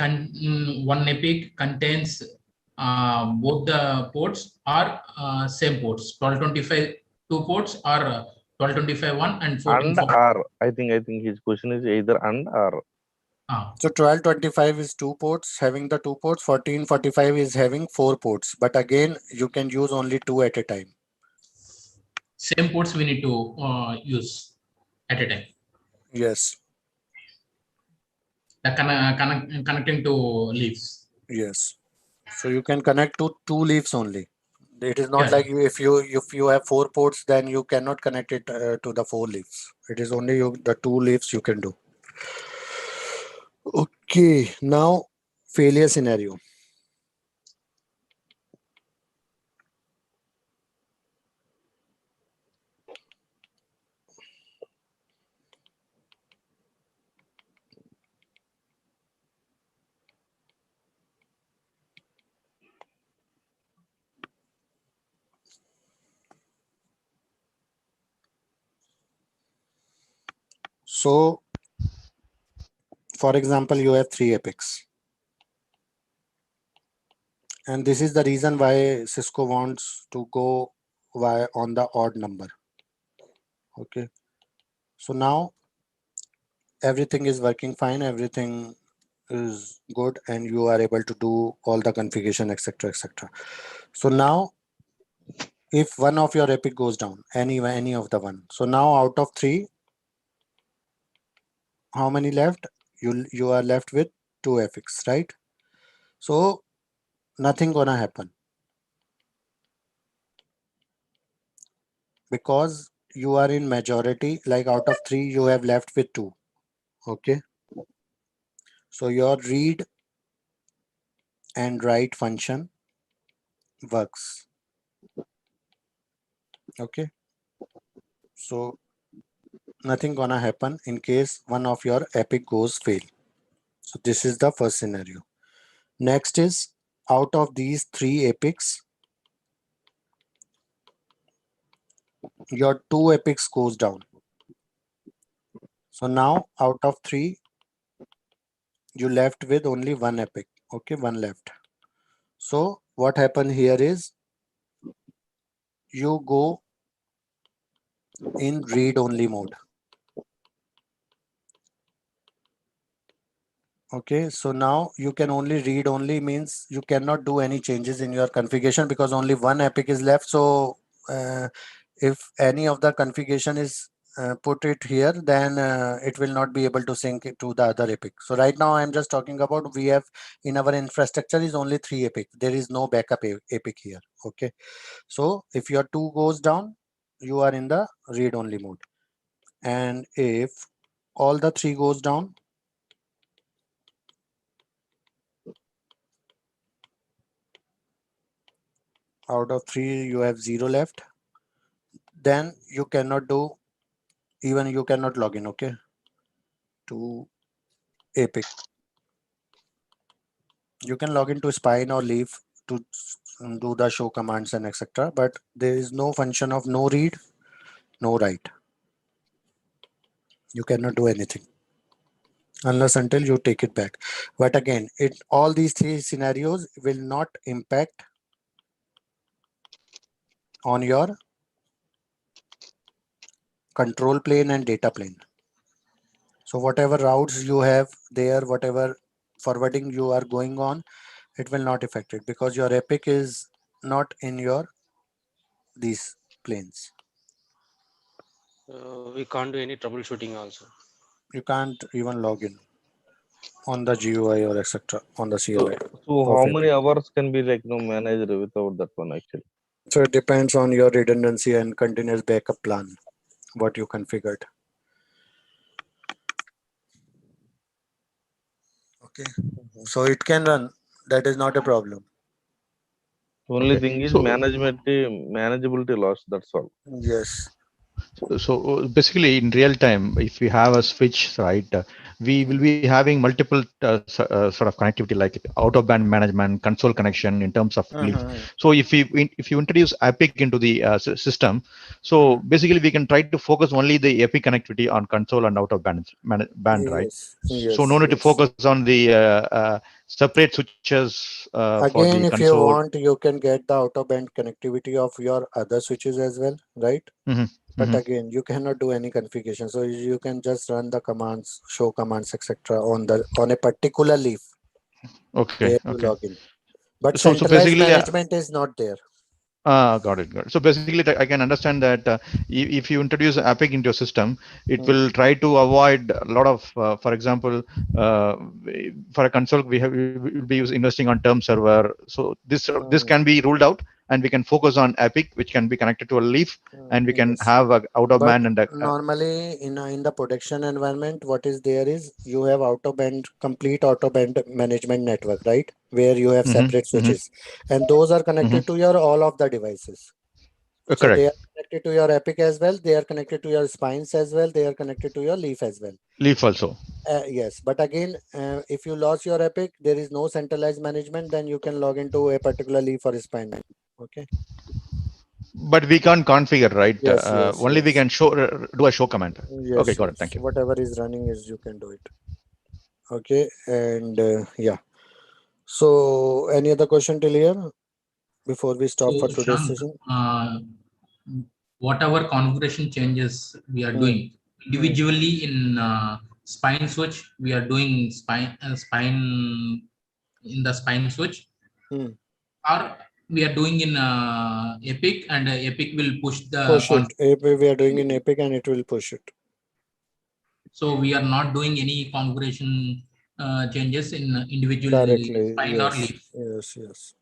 one Epic contains both the ports are same ports. 1225 two ports are 1225 one and 1440. And R. I think his question is either and or. So 1225 is two ports, having the two ports. 1445 is having four ports, but again you can use only two at a time. Same ports we need to use at a time. Yes. The connecting to leaves. Yes. So you can connect to two leaves only. It is not Yeah. like if you have four ports, then you cannot connect it to the four leaves. It is only the two leaves you can do. Okay. Now failure scenario. So, for example, you have three epics. And this is the reason why Cisco wants to go on the odd number. Okay. So now everything is working fine. Everything is good and you are able to do all the configuration, etc., etc. So now if one of your epic goes down, any of the one, so now out of three, how many left? You are left with two epics, right? So nothing gonna happen because you are in majority. Like out of three you have left with two. Okay, so your read and write function works. Okay, so nothing gonna happen in case one of your epic goes fail. So this is the first scenario. Next is, out of these three epics, your two epics goes down. So now out of three, you left with only one epic. Okay, one left. So what happened here is you go in read only mode. Okay, so now you can only read only, means you cannot do any changes in your configuration because only one epic is left. So if any of the configuration is put it here, then it will not be able to sync it to the other epic. So right now I'm just talking about, we have in our infrastructure is only three epic. There is no backup epic here. Okay, so if your two goes down, you are in the read only mode. And if all the three goes down, out of 3 you have 0 left, then you cannot do, even you cannot log in, okay, to Epic. You can log into Spine or Leaf to do the show commands and etc. But there is no function of no read, no write. You cannot do anything unless until you take it back. But again, all these three scenarios will not impact on your control plane and data plane. So whatever routes you have there, whatever forwarding you are going on, it will not affect it because your epic is not in your these planes. We can't do any troubleshooting also. You can't even log in on the GUI or etc. on the CLI. So of how Epic. many hours can be like managed without that one actually? So it depends on your redundancy and continuous backup plan, what you configured. Okay, so it can run. That is not a problem. Only Okay. thing is So manageability loss. That's all. Yes. So basically, in real time, if we have a switch, right, we will be having multiple sort of connectivity like out of band management, console connection in terms of leaf. So if you introduce Epic into the system, so basically we can try to focus only the Epic connectivity on console and out of band, right? Yes. So no Yes. need to Yes. focus on the separate switches for the Again, if you console. want, you can get the out of band connectivity of your other switches as well, right? Mhm, But mhm. again, you cannot do any configuration. So you can just run the commands, show commands, etc. on a particular leaf Okay, where you okay. log in. But So centralized basically, management is not there. got it, got it. So basically, I can understand that if you introduce Epic into your system, it Hmm. will try to avoid a lot of, for example, for a console, we will be investing on term server. So this can be ruled out, and we can focus on Epic, which can be connected to a leaf, and we can Yes. have a out of But band and normally in the production environment, what is there is you have complete auto band management network, right? Where you have Mhm, separate mhm, switches, and those are mhm. connected to your all of the devices. So Correct. they are connected to your Epic as well. They are connected to your spines as well. They are connected to your leaf as well. Leaf also. Yes, but again, if you lost your Epic, there is no centralized management. Then you can log into a particular leaf or spine. Okay. But we can't configure, right? Yes. Yes. Only we Yes. can do a show command. Okay, Yes. got it. Yes. Thank you. Whatever is running is you can do it. Okay. And yeah. So any other question till here before we stop So, for today's Shank, session? whatever configuration changes we are Hmm. doing individually in spine switch, we are doing spine in the spine switch, Hmm. or we are doing in Epic, and Epic will push the Push it. We are doing in configuration. Epic and it will push it. So we are not doing any configuration changes in individual Directly. spine or Yes. leaf. Yes. Yes.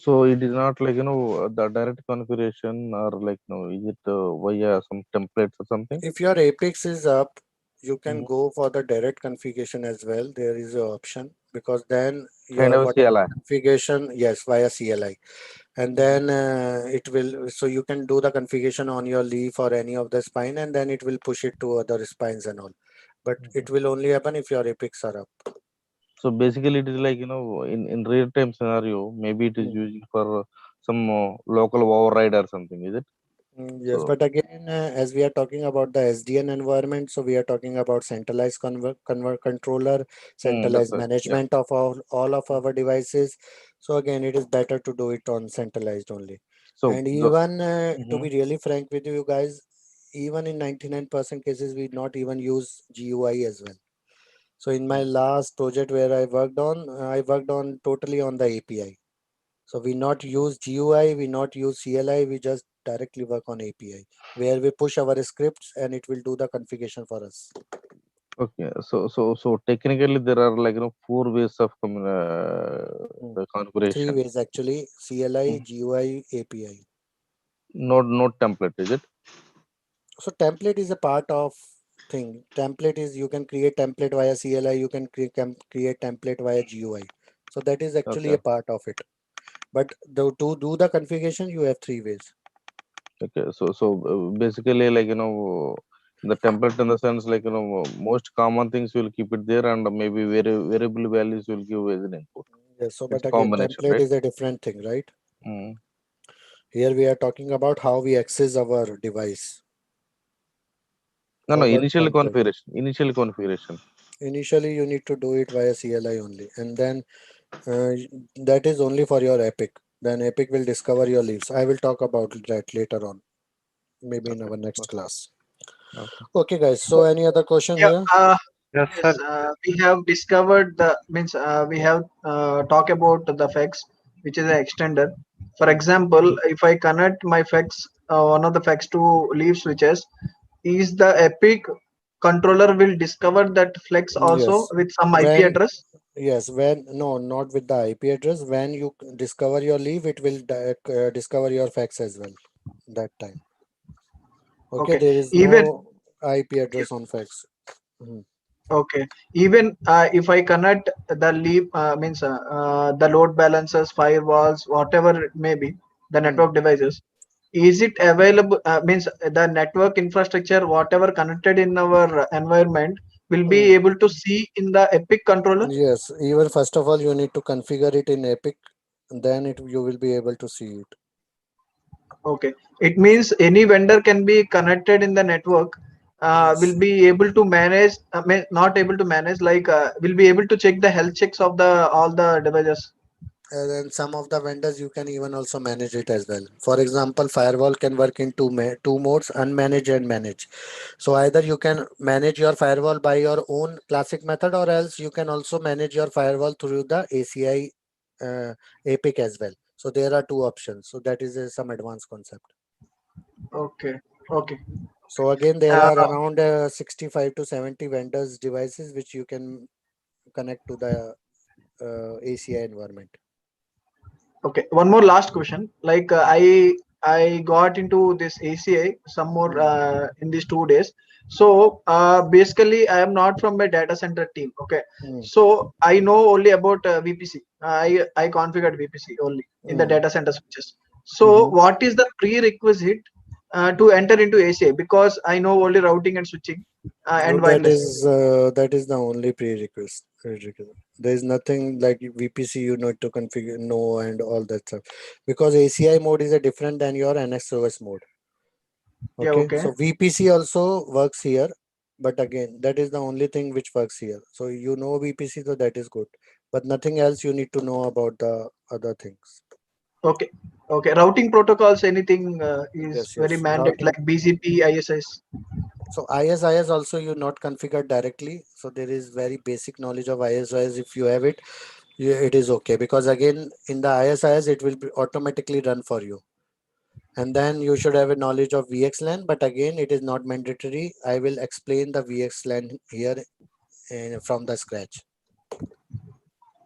So it is not like the direct configuration or like is it via some templates or something? If your Apex is up, you can Mhm. go for the direct configuration as well. There is an option because then Kind your of a whatever CLI. configuration, yes, via CLI, and then it will. So you can do the configuration on your leaf or any of the spine, and then it will push it to other spines and all. But it will only happen if your Apex are up. So basically, it is like in real time scenario, maybe it is Hmm. using for some local override or something. Is it? Yes, So but again, as we are talking about the SDN environment, so we are talking about centralized controller, that's centralized right. Yeah. management of all of our devices. So again, it is better to do it on centralized only. So And the even to Mhm. be really frank with you guys, even in 99% cases, we not even use GUI as well. So in my last project where I worked on totally on the API. So we not use GUI, we not use CLI, we just directly work on API where we push our scripts and it will do the configuration for us. Okay. So technically, there are like four ways of Hmm. the Three configuration. ways actually: CLI, Mhm. GUI, API. Not template, is it? So template is a part of thing. Template is, you can create template via CLI, you can create template via GUI. So that is actually a part of it. But to do the configuration, you have 3 ways. Okay, so basically, like, the template in the sense, like, most common things will keep it there, and maybe variable values will give as an input. Yes. So, It's but a again, combination, template right? is a different thing, right? Mm. Here we are talking about how we access our device. No, For that initial template, configuration. Initial configuration. initially you need to do it via CLI only, and then that is only for your Epic. Then Epic will discover your leaves. I will talk about that later on, maybe in Okay. our next Okay. class. Okay. Okay, guys. So any other question Yeah. here? Yes, Yes. sir. We have discovered the means we have talk about the FEX, which is an extender. For example, if I connect my FEX, one of the FEX to leaf switches, is the Epic controller will discover that flex also Yes. with some IP When address? yes, when no, not with the IP address. When you discover your leaf, it will discover your fax as well. That time. Okay, Okay. there is Even no IP yeah, address on fax. Mhm. okay. Even if I connect the leaf means the load balancers, firewalls, whatever it may be, the Hmm. network devices, is it available? Means the network infrastructure, whatever connected in our environment, will be Hmm. able to see in the Epic controller. Yes, even first of all, you need to configure it in Epic, then it you will be able to see it. Okay. It means any vendor can be connected in the network. Will Yes. be able to manage. Not able to manage. Like will be able to check the health checks of the all the devices. And then some of the vendors you can even also manage it as well. For example, firewall can work in two modes: unmanage and manage. So either you can manage your firewall by your own classic method, or else you can also manage your firewall through the ACI APIC as well. So there are two options. So that is some advanced concept. Okay. Okay. So again, there Uh, are around 65 to 70 vendors devices which you can connect to the ACI environment. okay. One more last question. Like I got into this ACI some more Mm, in these 2 days. So basically, I am not from a data center team. Okay. mm, So I know only about VPC. I configured VPC only in the mm, data center switches. So mhm. what is the prerequisite to enter into ACI? Because I know only routing and switching No, and wireless. that is the only prerequisite. There is nothing like VPC you need to configure, no, and all that stuff, because ACI mode is a different than your NXOS mode. Yeah. Okay, Okay. so VPC also works here, but again, that is the only thing which works here. So you know VPC, so that is good, but nothing else you need to know about the other things. Okay. Okay. Routing protocols, anything is Yes, very yes, mandate routing. like BGP, ISS. So ISIS also you not configured directly. So there is very basic knowledge of ISIS. If you have it, it is okay, because again in the ISIS it will be automatically run for you. And then you should have a knowledge of VXLAN, but again it is not mandatory. I will explain the VXLAN here from the scratch.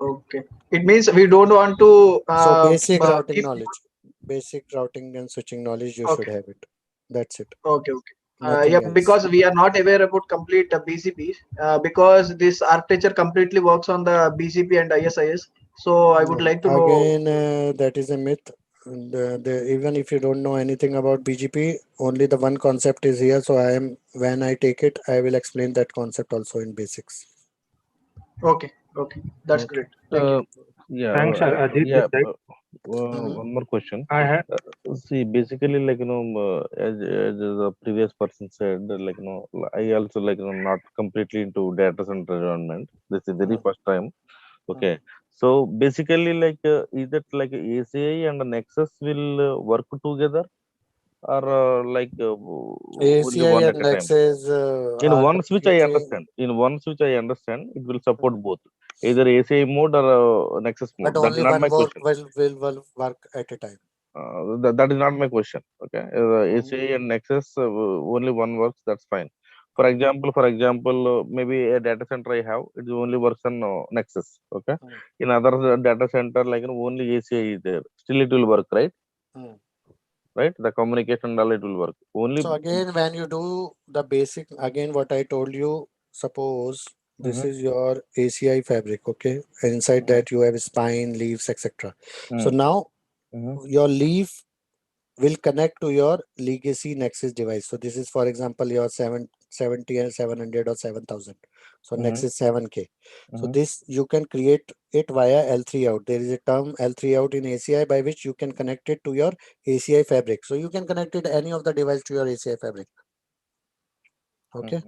Okay. It means we don't want to So basic routing keep. knowledge, basic routing and switching knowledge, you should Okay. have it. That's it. Okay. Okay. Yeah, Nothing else. because we are not aware about complete BGP, because this architecture completely works on the BGP and ISIS. So I would No, like to know. again, that is a myth. Even if you don't know anything about BGP, only the one concept is here. So when I take it, I will explain that concept also in basics. Okay. Okay. That's Okay. great. Thank you. Yeah, Thanks, Ajit. yeah. This side. Mhm. One more question. I have. See, basically, like, as the previous person said, like, I also, like, not completely into data center environment. This is very Mhm. first time. Mhm. Okay. So basically, like, is it like ACI and the Nexus will work together, or only ACI one at and a time? Nexus In are one switch, I completely, understand. In one switch, I understand it will support both, either ACI mode or Nexus but mode. That is only not one my work question. will work at a time. That is not my question. Okay, Mhm. ACI and Nexus only one works. That's fine. For example, maybe a data center I have, it only works on Nexus. Okay, Mhm. in other data center, like, only ACI is there. Still, it will work, right? Mhm. right? The communication and all it will work. Only So again, when you do the basic, again, what I told you, suppose this is your ACI fabric, okay? Inside that you have spine, leaves, etc. So now your leaf will connect to your legacy Nexus device. So this is, for example, your 770 and 700 or 7000. So Nexus 7K. So this you can create it via L3 out. There is a term L3 out in ACI by which you can connect it to your ACI fabric. So you can connect it any of the device to your ACI fabric. Okay.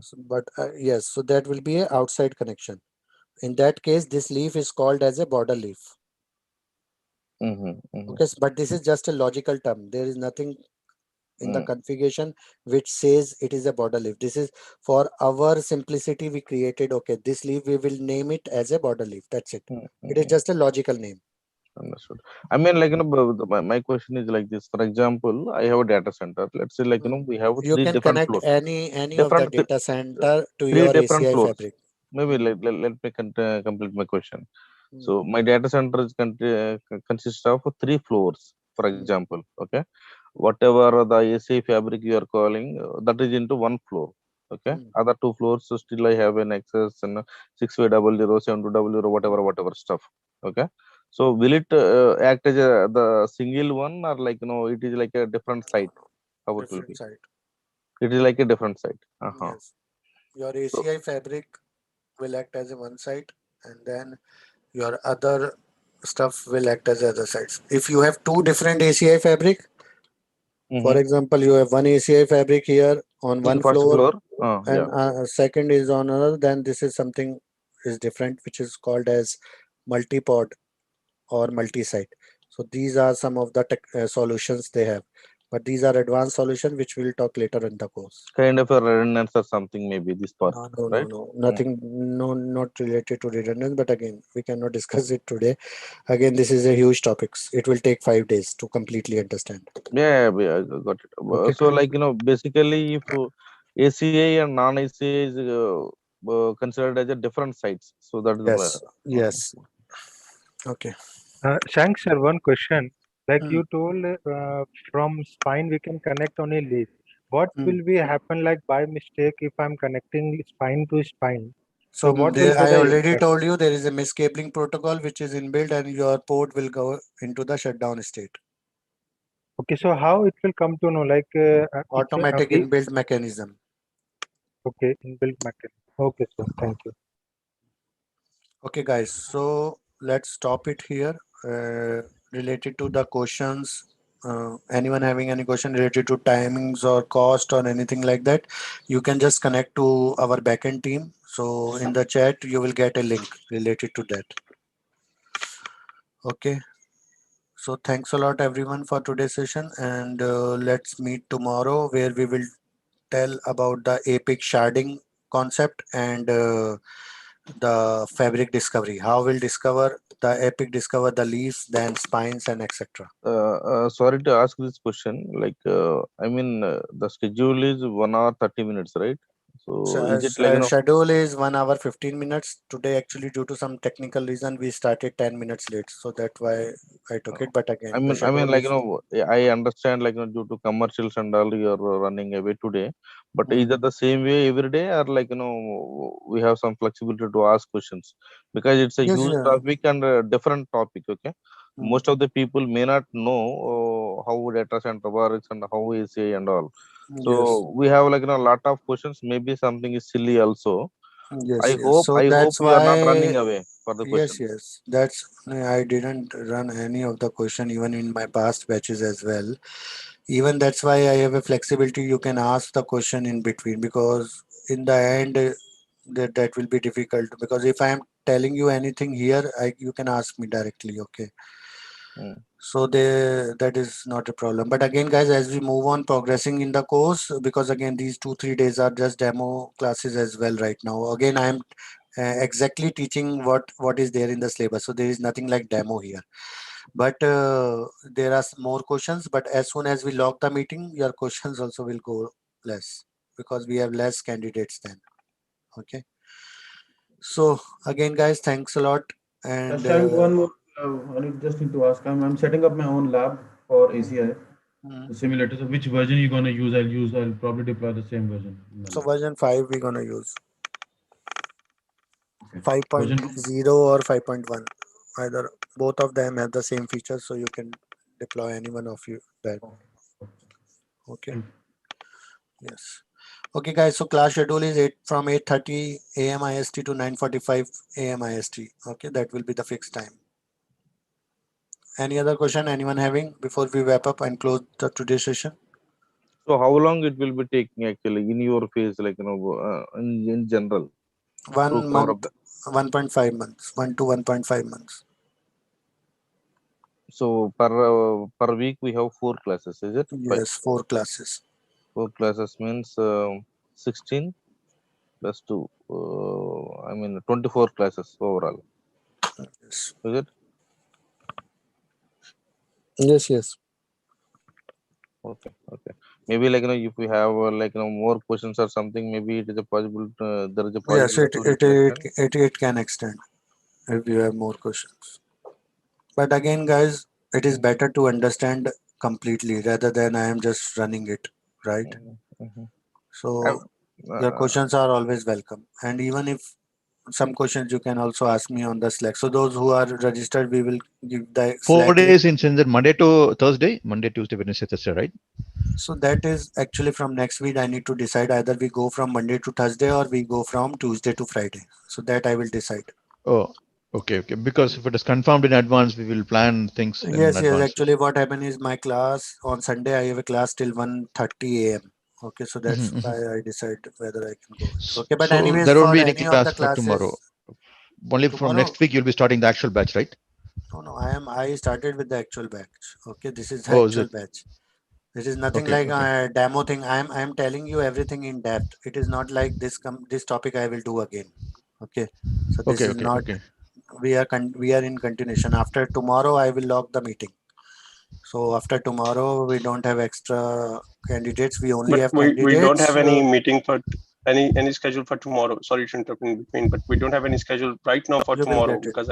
So, but yes, so that will be a outside connection. In that case, this leaf is called as a border leaf. Okay, but this is just a logical term. There is nothing in the configuration which says it is a border leaf. This is for our simplicity we created. Okay, this leaf we will name it as a border leaf. That's it. It is just a logical name. Understood. I mean, like, my question is like this. For example, I have a data center. Let's say, like, we have You three can different connect floors. any of the data center to Three your different ACI floors. fabric. Maybe let me complete my question. So my data center is consists of three floors, for example. Okay, whatever the ACI fabric you are calling, that is into one floor. Okay, other two floors, so still I have an access and 650, 720, whatever stuff. Okay, so will it act as the single one, or like it is like a different site? How it will Different be? site. It is like a different site. Yes. Your So, ACI fabric will act as a one site, and then your other stuff will act as other sites. If you have two different ACI fabric, for example, you have one ACI fabric here on one first floor, floor. and Yeah. second is on another, then this is something is different, which is called as multi-pod or multi-site. So these are some of the solutions they have, but these are advanced solutions which we'll talk later in the course. Kind of a redundance or something, maybe this part, right? No, nothing, no, not related to redundance, but again, we cannot discuss it today. Again, this is a huge topics. It will take 5 days to completely understand. Yeah, I got it. Okay. So, like, basically, if ACA and non-ACA is considered as a different sites, so that is Yes, yes. Okay. Shank sir, one question. Like you told, from spine we can connect on a leaf. What will be happen like by mistake if I'm connecting spine to spine? So So what will there, be I the already impact? told you there is a miscabling protocol which is inbuilt, and your port will go into the shutdown state. Okay, so how it will come to know? Like it's Automatic inbuilt mechanism. okay, inbuilt mechanism. Okay, sir. Thank you. Okay, guys. So let's stop it here. Related to the questions, anyone having any question related to timings or cost or anything like that, you can just connect to our backend team. So in the chat, you will get a link related to that. Okay. So thanks a lot everyone for today's session, and let's meet tomorrow where we will tell about the epic sharding concept and the fabric discovery. How we'll discover the epic, discover the leaves, then spines and etc. sorry to ask this question. Like, I mean, the schedule is 1 hour 30 minutes, right? So, is it like Schedule is 1 hour 15 minutes. Today, actually, due to some technical reason, we started 10 minutes late. So that's why I took it. But I again, the mean, schedule like, is. I understand, like, due to commercials and all, you're running away today. But is it the same way every day, or like, we have some flexibility to ask questions, because it's a Yes, huge yeah. topic and a different topic. Okay, most of the people may not know how data center works and how ACI and all. Yes. So we have, like, a lot of questions. Maybe something is silly also. Yes, yes. So I hope that's you are not running why, away for the yes, questions. yes. That's I didn't run any of the question even in my past batches as well. Even that's why I have a flexibility. You can ask the question in between, because in the end, that will be difficult, because if I am telling you anything here, you can ask me directly. Okay. So that is not a problem. But again, guys, as we move on progressing in the course, because again these 2-3 days are just demo classes as well right now. Again, I am exactly teaching what is there in the syllabus. So there is nothing like demo here. But there are more questions. But as soon as we log the meeting, your questions also will go less, because we have less candidates then. Okay. So again, guys, thanks a lot. And Shank, one more. I just need to ask. I'm setting up my own lab for ACI. the simulator. So which version you're gonna use? I'll probably deploy the same version. So version 5 we're gonna use. Okay. 5.0 or 5.1. Either both of them have the same features, so you can deploy any one of you that. Okay. Yes. Okay, guys. So class schedule is from 8:30 a.m. IST to 9:45 a.m. IST. Okay, that will be the fixed time. Any other question anyone having before we wrap up and close the today's session? So how long it will be taking actually in your phase, like in general? 1 month, 1.5 months, 1 to 1.5 months. So per week we have 4 classes, is it? Yes, 4 classes. 4 classes means 16 plus 2. I mean 24 classes overall. Yes. Is it? Yes, yes. Okay. Maybe if we have more questions or something, maybe it is a possible. There is a possibility. Yes, it can extend if you have more questions. But again, guys, it is better to understand completely rather than I am just running it, right? So your questions are always welcome, and even if some questions you can also ask me on the Slack. So those who are registered, we will give the 4 Slack days in Monday to Thursday, Monday, Tuesday, Wednesday, Thursday, right? So that is actually from next week. I need to decide either we go from Monday to Thursday or we go from Tuesday to Friday. So that I will decide. Oh, okay. Because if it is confirmed in advance, we will plan things in Yes. advance. Actually, what happened is my class on Sunday, I have a class till 1:30 a.m. Okay, so that's why I decide whether I can go. Okay, but So anyways, there won't for be any any of the class for tomorrow. classes, Only from next week you'll be starting the actual batch, right? No, I started with the actual batch. Okay, this is the actual batch. This is nothing like a demo thing. I'm telling you everything in depth. It is not like this topic I will do again. Okay, so this is not. We are in continuation. After tomorrow, I will log the meeting. So after tomorrow, we don't have extra candidates. We only have candidates. We don't have any meeting for any schedule for tomorrow. Sorry to interrupt in between, but we don't have any schedule right now for tomorrow because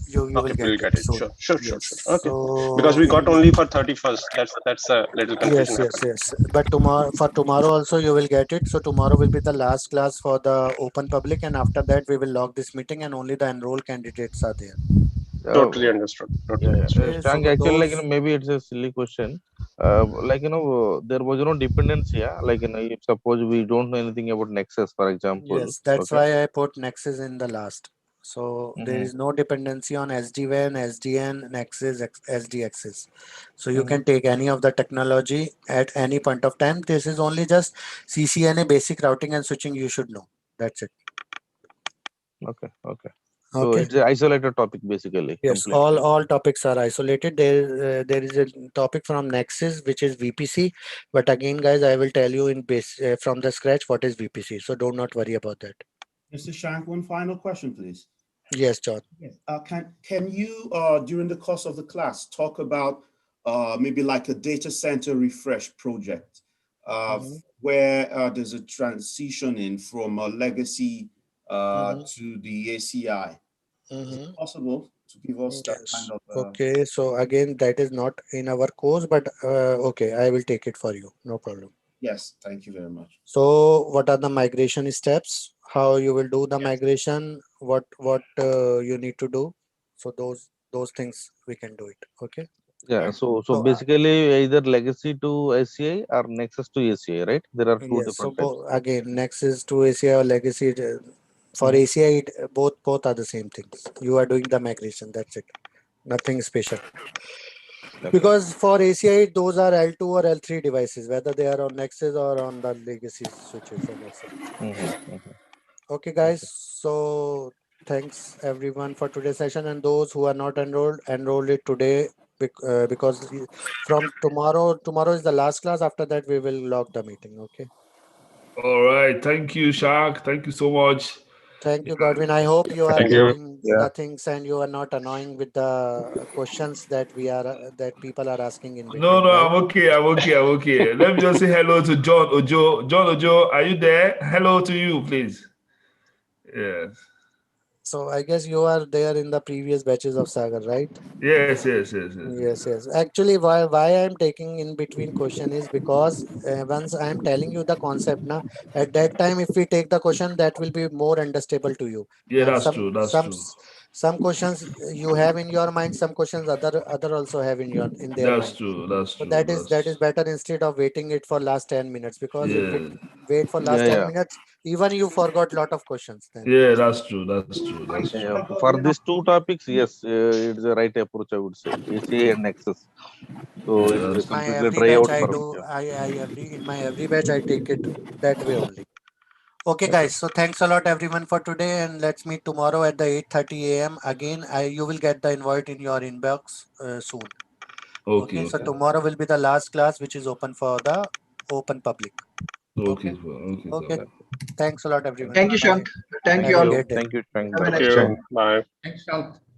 you will get it. Sure. Okay, so because we got only for 31st. That's a little confusion. Yes. But tomorrow also you will get it. So tomorrow will be the last class for the open public, and after that we will log this meeting, and only the enrolled candidates are there. Totally understood. Strong, actually, maybe it's a silly question. There was no dependency. Yeah, if suppose we don't know anything about Nexus, for example. Yes, that's why I put Nexus in the last. So there is no dependency on SD-WAN, SDN, Nexus, SDXs. So you can take any of the technology at any point of time. This is only just CCNA basic routing and switching you should know. That's it. Okay. So it's an isolated topic basically. Yes, all topics are isolated. There is a topic from Nexus which is VPC, but again, guys, I will tell you in from the scratch what is VPC. So do not worry about that. Mr. Shank, one final question, please. Yes, John. Yes. Can you during the course of the class talk about maybe like a data center refresh project where there's a transition in from a legacy to the ACI? Is it possible to give us that kind of? Okay, so again, that is not in our course, but okay, I will take it for you. No problem. Yes, thank you very much. So, what are the migration steps? How you will do the migration? What you need to do? So those things we can do it. Okay. Yeah. So basically, either legacy to ACI or Nexus to ACI, right? There are two different types. Again, Nexus to ACI or legacy. For ACI, both are the same things. You are doing the migration. That's it. Nothing special. Because for ACI, those are L2 or L3 devices, whether they are on Nexus or on the legacy switches. Okay, guys. So thanks everyone for today's session, and those who are not enroll it today because from tomorrow is the last class. After that, we will log the meeting. Okay. All right. Thank you, Shaq. Thank you so much. Thank you, Godwin. I hope you are getting the things and you are not annoying with the questions that people are asking in between. No, right? I'm okay. Let me just say hello to John Ojo. John Ojo, are you there? Hello to you, please. Yes. So I guess you are there in the previous batches of Sagar, right? Yes. Yes. Actually, why I am taking in between question is because once I am telling you the concept, na, at that time, if we take the question, that will be more understandable to you. Yeah, And that's true. That's true. some questions you have in your mind, some questions other also have in their That's mind. true. That's So true. that is better instead of waiting it for last 10 minutes, because if it Yeah. wait for last Yeah, 10 yeah. minutes, even you forgot lot of questions then. Yeah, that's true. That's true. That's true. Yeah, for these two topics, yes, it's the right approach, I would say. AC and Nexus. So Yeah, it will In that's my completely every dry batch out I for me. do, Yeah. in my every batch I take it that way only. Okay, guys. So thanks a lot everyone for today, and let's meet tomorrow at the 8:30 a.m. Again, you will get the invite in your inbox soon. Okay. So okay. tomorrow will be the last class, which is open for the open public. Okay, Okay. okay, Okay. sir. Thank you a lot, everyone. Thank you, Bye. Shank. Thank Have you a all. Thank you. great day. Thank you, Frank. Have a Bye Thank bye. nice day. you. Bye. Thanks, Shank.